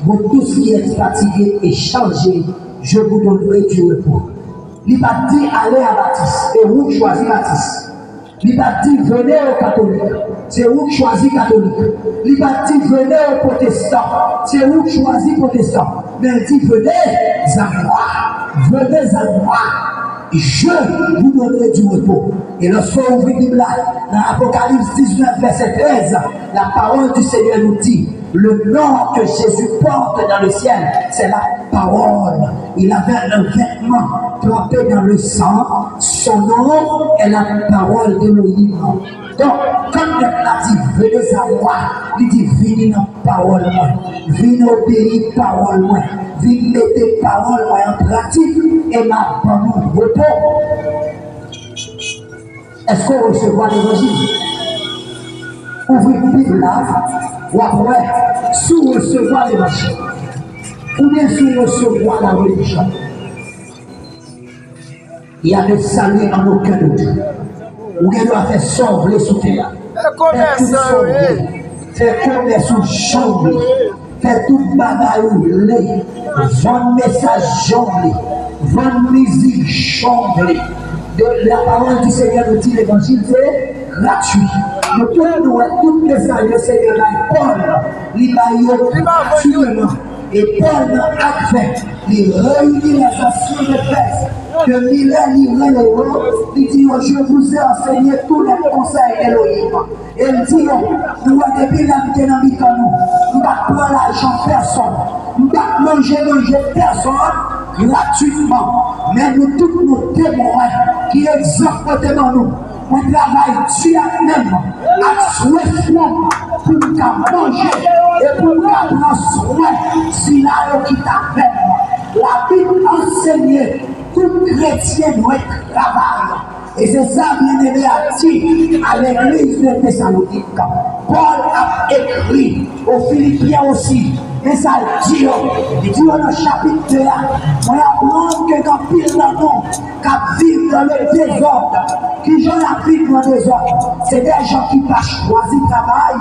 vous tous qui êtes fatigués et chargés, je vous donnerai du repos. Il va dire allez à Baptiste. Et vous choisissez Baptiste. Il va dire venez aux catholiques. C'est vous qui choisissez catholique. Il va dire venez aux protestants. C'est vous qui choisissez protestants. Mais il dit venez à moi. Venez à moi. Je vous donnerai du repos. Et lorsqu'on ouvre la Bible, dans Apocalypse 19, verset 13, la parole du Seigneur nous dit le nom que Jésus porte dans le ciel, c'est la parole. Il avait un vêtement trempé dans le sang. Son nom est la parole d'Élohim. Donc, quand il a dit venez à moi, il dit venez dans la parole, venez obéir la parole, venez mettre la parole en pratique et ma bonne repos. Est-ce qu'on recevra l'évangile? Ouvrez la Bible là, ou après, sous recevoir l'évangile, ou bien sous recevoir la religion. Il y a des saluts en aucun doute. Ou bien doit faire sauver sous terre. Faire commerce sous chambre. Faire tout bagaille. Vendre message chambre. Vendre musique chambre. La parole du Seigneur nous dit l'évangile c'est gratuit. Nous pouvons toutes les années, le Seigneur a Paul, il m'a gratuitement. Et Paul a fait, il réunit les anciens de Perse, de Milet, il dit, je vous ai enseigné tous les conseils d'Élohim. Et il dit, nous, depuis l'habiter dans nous, nous ne prendre l'argent personne, nous ne manger personne gratuitement. Mais nous tous nos témoins qui exercent devant nous, on travaille Dieu même à souhaitement pour nous manger et pour nous prendre soin si là qui t'appelle. La Bible enseigne tout chrétien doit travailler. Et c'est ça, bien aimé, a dit à l'église de Thessalonique. Paul a écrit aux Philippiens aussi. Et ça dit, il dit dans le chapitre 2, on apprend que quand pile dans nous, qui vivent dans le désordre, qui gens la vivent dans le désordre, c'est des gens qui pas choisi le travail,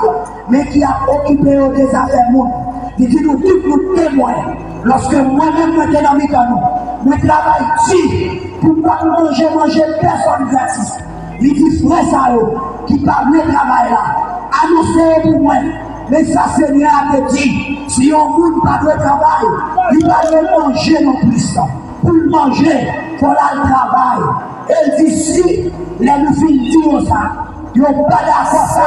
mais qui ont occupé des affaires monde. Il dit nous tous nous témoins. Lorsque moi-même je suis dans mes canaux, je travaille ici pour ne pas manger personne gratis. Il dit frère ça qui parle de travail là, annoncez pour moi. Mais ça Seigneur a dit, si on ne pas de travail, il va le manger non plus. Pour le manger, il faut aller au travail. Elle dit si les nous finissons ça. Ils n'ont pas d'accord ça,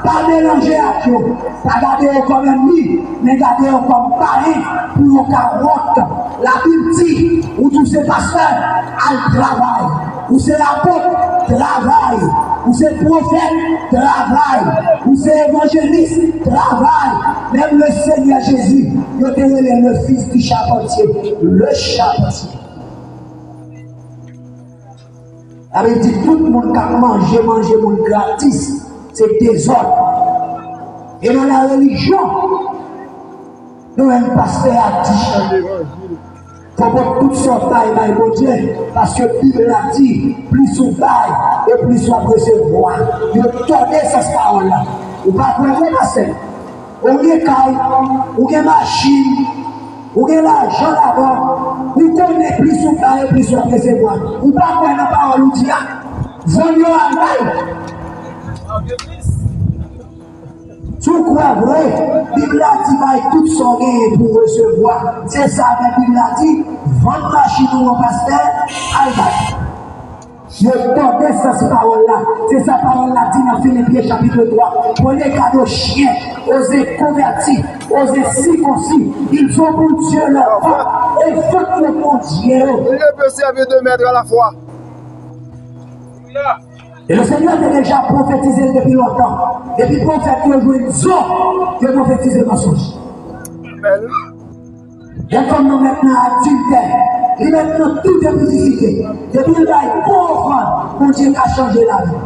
pas mélanger à Dieu, pas garder comme ennemi, mais garder comme parrain pour nos carottes. La Bible dit, où tous ces pasteurs, à travail, où c'est apôtre, travail, où c'est prophète, travail, où c'est évangéliste, travail. Même le Seigneur Jésus, il était le fils du charpentier, le charpentier. Avec dit tout le monde qui a mangé gratis, c'est désordre. Et dans la religion, nous un pasteur a dit, il faut que tout sorte bail mon Dieu, parce que la Bible a dit, plus on bail et plus on recevoir. Il faut tourner cette parole-là. Ou pas pour le pasteur. On a des cailles, on a des machines, on a l'argent là-bas. Vous connaissez plus ou pas et plus ou recevoir. Vous pas quoi la parole ou dire. Venez à l'ail. Tu crois vrai? Bible a dit tout son gain pour recevoir. C'est ça que Bible a dit. Vendre machine au pasteur, aïe. Je tendais cette parole-là. C'est sa parole-là dit dans Philippiens chapitre 3. Pour les cadeaux chiens, osez convertir, osez circoncis. Il faut pour Dieu leur part. Et faites le bon Dieu. Il peut servir de maître à la fois. Et le Seigneur a déjà prophétisé depuis longtemps. Depuis le prophète qui a joué une zone, il a prophétisé le mensonge. Et comme nous maintenant adultères, et maintenant tout est modifié. Depuis le bail pauvre, mon Dieu a changé la vie.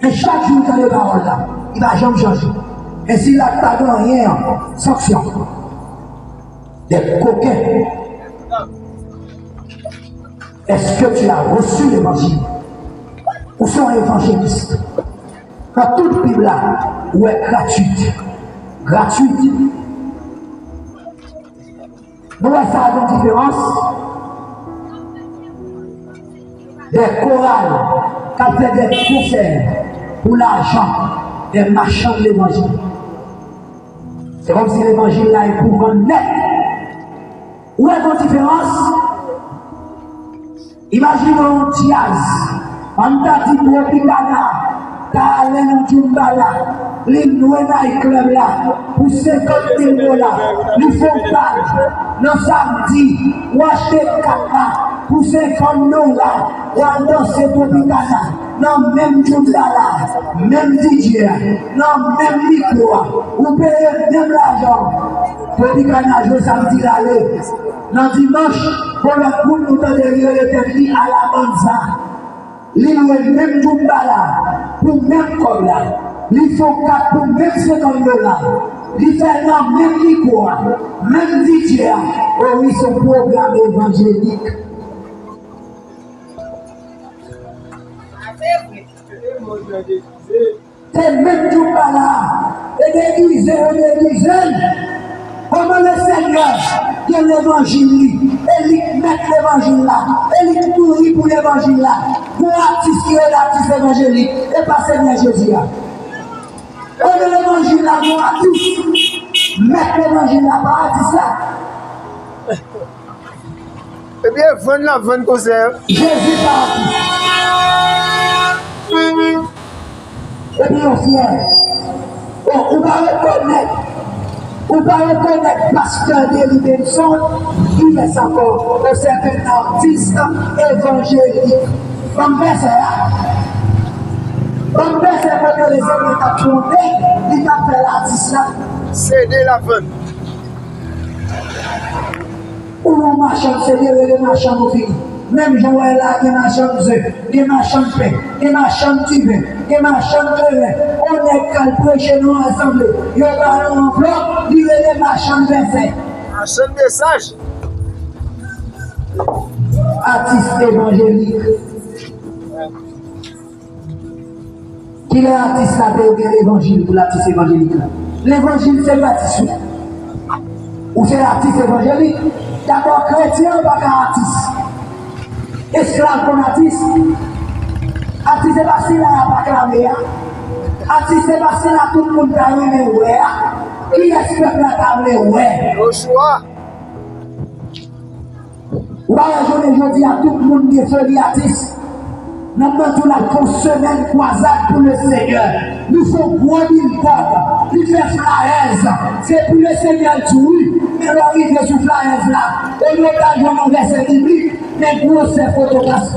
Et chaque jour dans les paroles là, il va jamais changer. Et s'il n'a pas de rien, sanction. Des coquins. Est-ce que tu as reçu l'évangile? Ou sont évangélistes? Quand toute Bible là, où est gratuite. Gratuite. Nous voyons ça à une différence. des chorales, qui fait des concerts pour l'argent, des marchands de l'évangile. C'est comme si l'évangile là est pour vendre net. Où est la différence? Imaginons un jazz, on t'a dit Tropicana, t'as allé dans Djumbala, l'île Nouena Club là, pour 50 000 $, ils font balle, le samedi, ou acheter 4 pour 50 $, ou danser Tropicana, non même Djumbala, même DJ, non même micro, ou payer même l'argent. Tropicana, je samedi l'aller. Dans dimanche, pour le groupe, nous avons été à la Manza. L'île même Djumbala, pour même comme là. Ils font 4 pour même 50 $. Ils font non, même micro, même DJ. Oh oui, son programme évangélique. C'est même Djumbala. Et l'église, comment le Seigneur qui est l'évangile, il met l'évangile là, il nourrit pour l'évangile là, pour l'artiste qui est l'artiste évangélique, et pas Seigneur Jésus. Et l'évangile là, pour l'artiste, mettre l'évangile là, pas l'artiste là. Eh bien, 20 concert. Jésus pas artiste. Et puis on fier. On va reconnaître. On va reconnaître pasteur de Benson, il est encore un certain artiste évangélique. Comme verset là. Comme verset quand les hommes ont tourné, il a fait l'artiste là. CD la vente. Ou on marche en CD, les marchands au fini. Même Joël là, des marchands de œufs, des marchands de pain, des marchands de tibet, des marchands de lait. On est calpé chez nous ensemble. Il y a un enveloppe, il y a des marchands de verset. Marchand de message. Artiste évangélique. Qui est artiste là pour l'évangile, pour l'artiste évangélique là? L'évangile c'est l'artiste. Ou c'est l'artiste évangélique? D'abord chrétien ou pas artiste? Esclave comme artiste. Artiste c'est facile à acclamer. Artiste c'est facile à tout le monde qui a aimé. Qui espère la table? Ouais. Au choix. Ou alors je dis à tout le monde qui est fait artiste. Nous avons la semaine croisade pour le Seigneur. Nous faisons gros billboard. Nous faisons flyers. C'est pour le Seigneur tout. Mais nous arrivons sur flyers là. Et nous avons un verset biblique. Mais gros c'est photographe.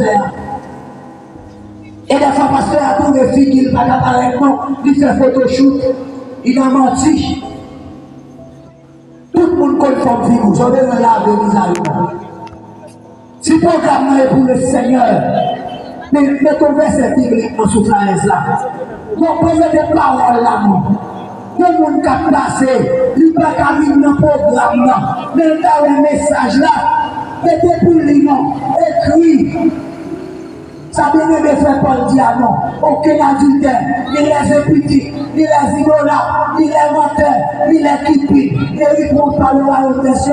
Et des fois, pasteur a trouvé une fille qui n'a pas d'appareillement. Il fait photoshoot. Il a menti. Tout le monde conforme figure. Je vais me laver les aliments. Si le programme est pour le Seigneur, mais ton verset biblique dans ce flyers là. Vous posez des paroles là, non. Tout le monde qui a placé, il n'y a pas qu'à vivre dans le programme là. Mais il y a un message là. Mettez pour lui, non. Écrit. Ça vient de faire Paul Diamant. Aucun adultère, ni les impudiques, ni les ignorants, ni les menteurs, ni les kippis, ils ne vont pas le royaume des cieux.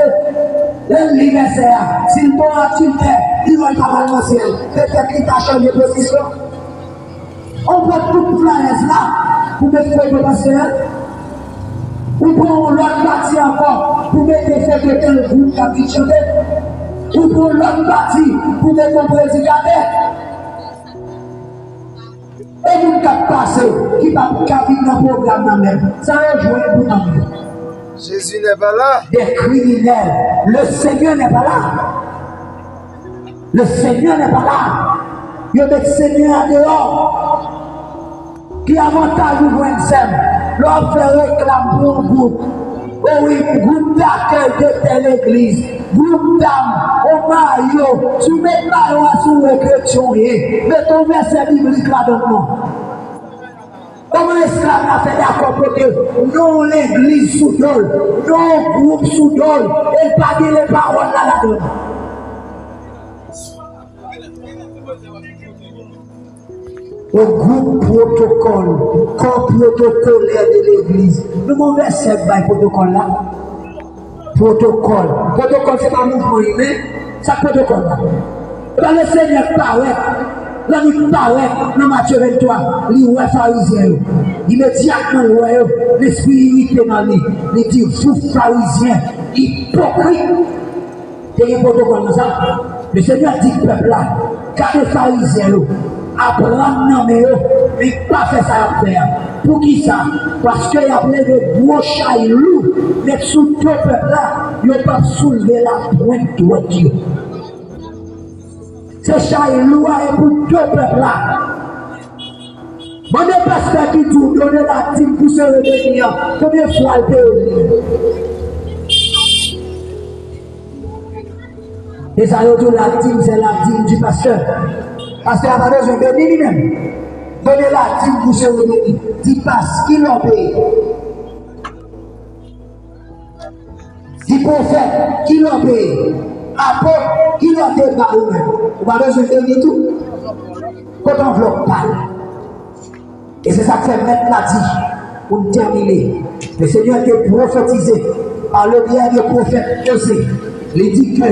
L'universitaire, s'ils sont adultère, ils vont pas mal mentir. Peut-être qu'ils t'a changé de position. On prend tout le flyers là pour mettre feu de pasteur. On prend l'autre partie encore pour mettre feu de tel groupe qui a dit chanter. On prend l'autre partie pour mettre un prédicateur. Et nous qui passé, qui va vivre dans le programme même, ça va jouer pour nous. Jésus n'est pas là. Des criminels. Le Seigneur n'est pas là. Le Seigneur n'est pas là. Il y a des seigneurs dehors. Qui avantage vous voir ensemble. L'on fait réclame pour un groupe. Oh oui, groupe d'accueil de telle église. Groupe d'âme, au maillot, tu mets maillot sur le chrétien, mais ton verset biblique là-dedans. Comment l'esclave a fait d'accord pour que non l'église sous dol, non groupe sous dol, et pas dire les paroles là-dedans. Au groupe protocole, corps protocolaire de l'église. Nous avons verset par le protocole là. Protocole. Protocole, c'est pas un mouvement humain, c'est un protocole là. Quand le Seigneur paraît, l'ami paraît dans Matthieu 23, il voit pharisien. Immédiatement, l'esprit irrité dans lui. Il dit, vous pharisiens, hypocrites. C'est un protocole comme ça. Le Seigneur dit au peuple là, quand les pharisiens, Abraham non mais il pas fait ça à faire. Pour qui ça? Parce qu'il y a plein de gros chailloux, mais sous tout peuple là, il n'a pas soulevé la pointe droite. C'est chailloux et pour tout peuple là. Bon, le pasteur qui tout donne la dîme pour se revenir, combien de fois il peut. Et ça veut dire la dîme, c'est la dîme du pasteur. Pasteur a besoin de lui-même. Donnez la dîme pour se revenir. Dis parce qu'il en paye. Dis prophète qu'il en paye. Apôtre qu'il en paye par vous-même. Vous n'avez pas besoin de lui tout. Quand on veut parler. Et c'est ça que fait mettre la dit pour terminer. Le Seigneur était prophétisé par le biais des prophètes Osée. Il dit que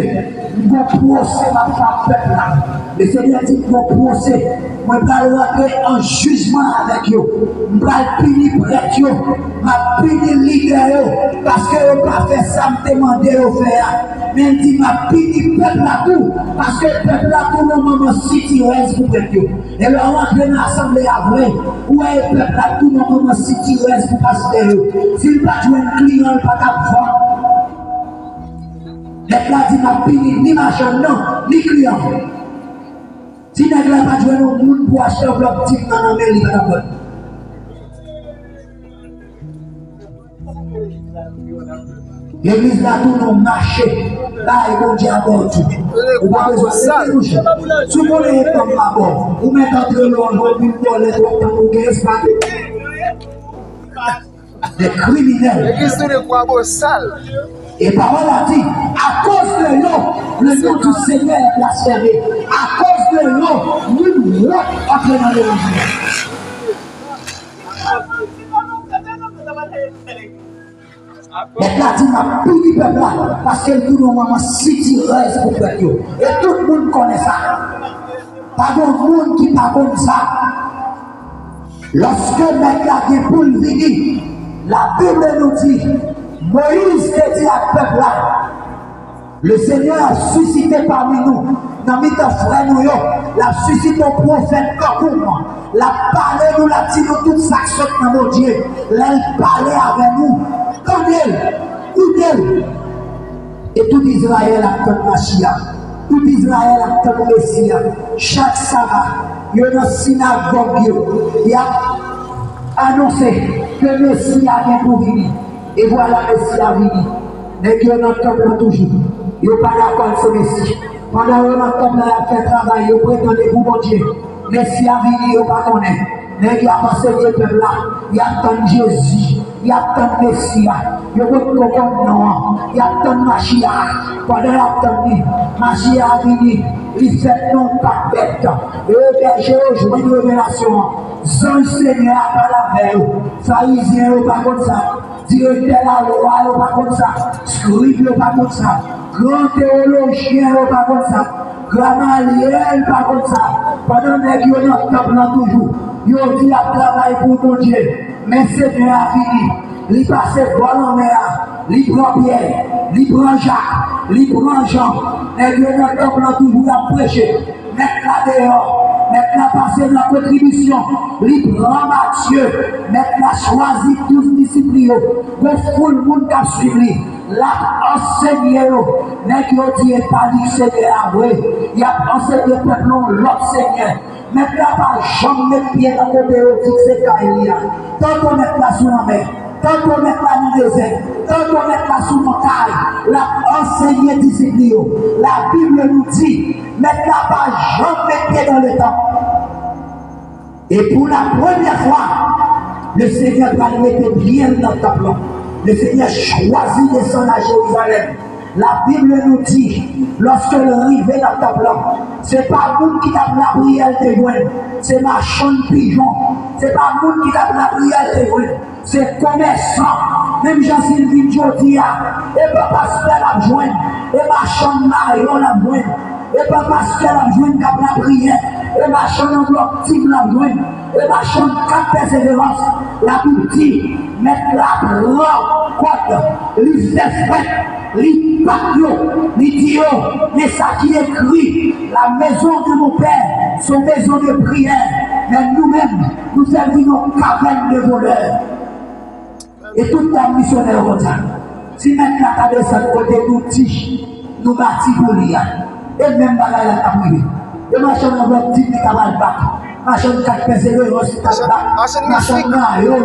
mon procès va faire peuple là. Le Seigneur dit que mon procès, moi je vais rentrer en jugement avec eux. Je vais punir prêtre, je vais punir leader parce que je n'ai pas fait ça, me demander de faire. Mais il dit que je vais punir peuple là tout parce que le peuple là tout le moment city reste pour prêtre. Et là on rentre dans l'assemblée après. Où est le peuple là tout le moment city reste pour pasteur. S'il n'a pas joué un client, il n'a pas de vendre. Les là dit ma pini ni marchand non, ni client. Si les là pas joué au monde pour acheter un bloc type dans la mairie, pas d'accord. L'église là tout non marché, là il bon Dieu à bord tout. Ou pas besoin de toucher. Si vous voulez comme à bord, vous mettez entre le long, vous voulez pour gagner pas. Des criminels. L'église de quoi beau sale. Et parole a dit, à cause de l'eau, le nom du Seigneur est blasphémé. À cause de l'eau, nous entrons dans l'évangile. Et là, dit, ma puni peuple là, parce que nous, normalement, si tu restes pour faire. Et tout le monde connaît ça. Pas de monde qui n'a pas ça. Lorsque mec là, qui pour venir, la Bible nous dit, Moïse te dit à peuple là, le Seigneur a suscité parmi nous, dans mes frères nous, l'a suscité au prophète comme moi, l'a parlé nous, l'a dit nous toute ça dans mon Dieu, l'a parlé avec nous, comme et tout Israël a comme Machia, tout Israël a comme Messia, chaque sabbat, il y a une synagogue, il a annoncé que Messia vient pour venir. Et voilà le Messie a venu. Mais Dieu n'entend toujours. Il n'est pas d'accord avec ce Messie. Pendant que l'entend fait travail, il prétend pour mon Dieu. Messie a venu, il ne pas connaître. Mais il a passé le peuple là. Il attend Jésus. Il attend Messie. Il veut qu'on non. Il attend Machia. Pendant qu'il attend, Machia a venu. Il fait non pas bête. Et j'ai rejoint une révélation. Son Seigneur a pas la veille. Pharisien, il pas comme ça. Directeur la loi, pas comme ça. Scribe, pas comme ça. Grand théologien, pas comme ça. Gamaliel, pas comme ça. Pendant que nous sommes toujours, nous dit à travail pour mon Dieu. Mais Seigneur a fini. Il passe bon en mer, il prend Pierre, il prend Jacques, il prend Jean. Et nous sommes toujours à prêcher. Mettre là dehors, mettre là passer dans la contribution, il prend Matthieu, mettre là choisi 12 disciples, il faut le monde qui a suivi, là enseigné, mais qui ont dit pas du Seigneur, il a enseigné le peuple l'autre Seigneur. Mettre là pas jamais mettre pied dans le côté où c'est Kaïlia. Tant qu'on met là sous la mer, tant qu'on met là dans le désert, tant qu'on met là sous montagne, la enseigné discipline. La Bible nous dit, mettre là pas jamais pied dans le temps. Et pour la première fois, le Seigneur va le mettre bien dans ta plan. Le Seigneur choisit de descendre à Jérusalem. La Bible nous dit, lorsque le rivet dans ta plan, ce n'est pas nous qui t'a la prière de joindre, c'est ma chambre pigeon. Ce n'est pas nous qui t'a la prière de joindre, c'est commerçant. Même Jean-Sylvain Jodia, et papa se la joindre, et ma chambre marion la joindre. et pas parce qu'elle a joué cap la prière, et machin en bloc type la joué, et machin 4 persévérance, la Bible dit, mettre la prend côte, lui fait fret, lui patio, lui dit, mais ça qui écrit, la maison de mon père, son maison de prière, mais nous-mêmes, nous servons nos cavernes de voleurs. Et toute la missionnaire comme ça. Si maintenant tu as de ce côté, nous tiges, nous bâtis pour l'IA. Et même bagaille là, tu as privé. Et machin, on va dire que tu as mal battu. Machin, 4 persévérances, tu as battu. Machin, tu as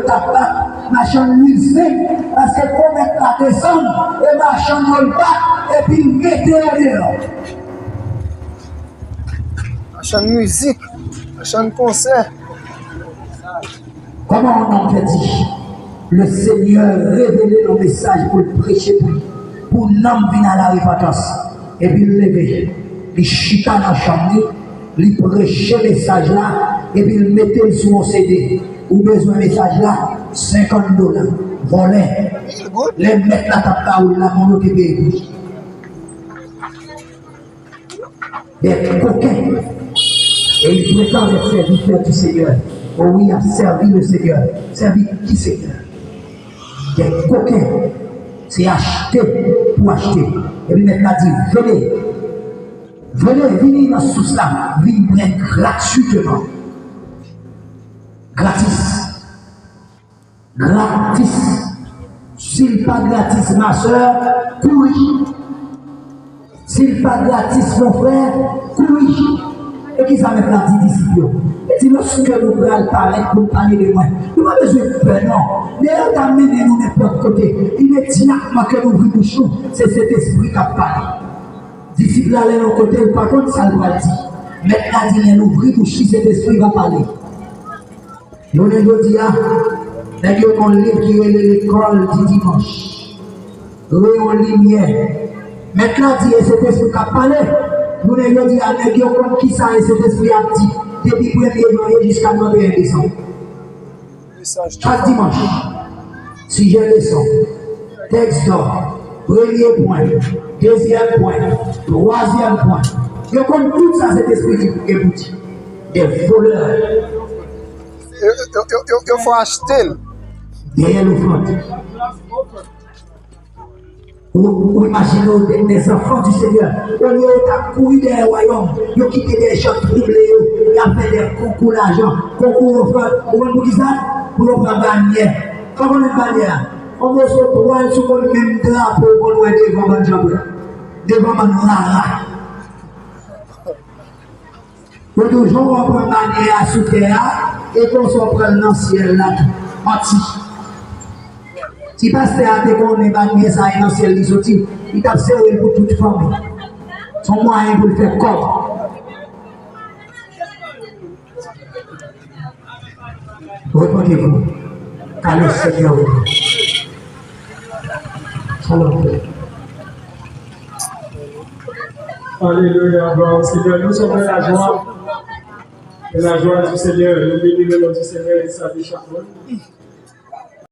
battu. Machin, musique. Parce que pour mettre la descendre, et machin, on le bat, et puis mettez dehors. Machin musique, machin concert. Comment on en fait dit? Le Seigneur révélait nos messages pour le prêcher, pour l'homme venir à la repentance. Et puis le lever, il chita dans la chambre, il prêchait le message là, et puis il mettait sur mon CD. Ou besoin de message là, $50. Volet. Les mecs là, t'as ou là, mon autre pays. Des coquins. Et il prétend être serviteur du Seigneur. Oh oui, il a servi le Seigneur. Servi qui Seigneur? Des coquins, c'est acheter pour acheter. Et puis maintenant dit, venez dans ce là, venez prendre gratuitement. Gratis. S'il pas gratis, ma soeur, couille. S'il pas gratis, mon frère, couille. Et qui ça maintenant dit disciples? Et dit, lorsque nous allons parler pour parler de moi, nous n'avons pas besoin de peur, non. D'ailleurs, d'amener nous n'importe côté. Immédiatement que nous ouvrons bouche, c'est cet esprit qui a parlé. Disciples allaient de côté, par contre, ça doit dire. Maintenant, dit, nous ouvrons bouche, cet esprit va parler. Nous ne nous disons, nous avons un livre qui est l'école du dimanche. Nous avons une lumière. Maintenant, dit, cet esprit qui a parlé. Nous ne nous disons, qui ça et cet esprit a dit. Depuis le 1er janvier jusqu'à 31 décembre. Chaque dimanche, si je descends, texte d'or, premier point, deuxième point, troisième point. Je compte tout ça, cet esprit qui est bouti. Des voleurs. Il faut acheter. Derrière le front. Ou imaginez des enfants du Seigneur. On y a couru dans le royaume, ils ont quitté des champs troublés, ils ont fait des concours d'argent, concours au front. Vous voyez pour qui ça? Pour le prendre bannière. Comment on est bannière? On va se trouver sur le même drapeau qu'on voit devant le jambon. Devant le lara. Vous toujours on prend bannière sous terre et qu'on se prend dans le ciel là. Anti. Si pasteur a été qu'on est banni ça dans le ciel, il t'a serré pour toute famille. Son moyen pour le faire comme. Répondez-vous, car le Seigneur est. Shalom. Alléluia, gloire au Seigneur. Nous sommes dans la joie. Et la joie du Seigneur, le béni de notre Seigneur et sa vie chaque fois.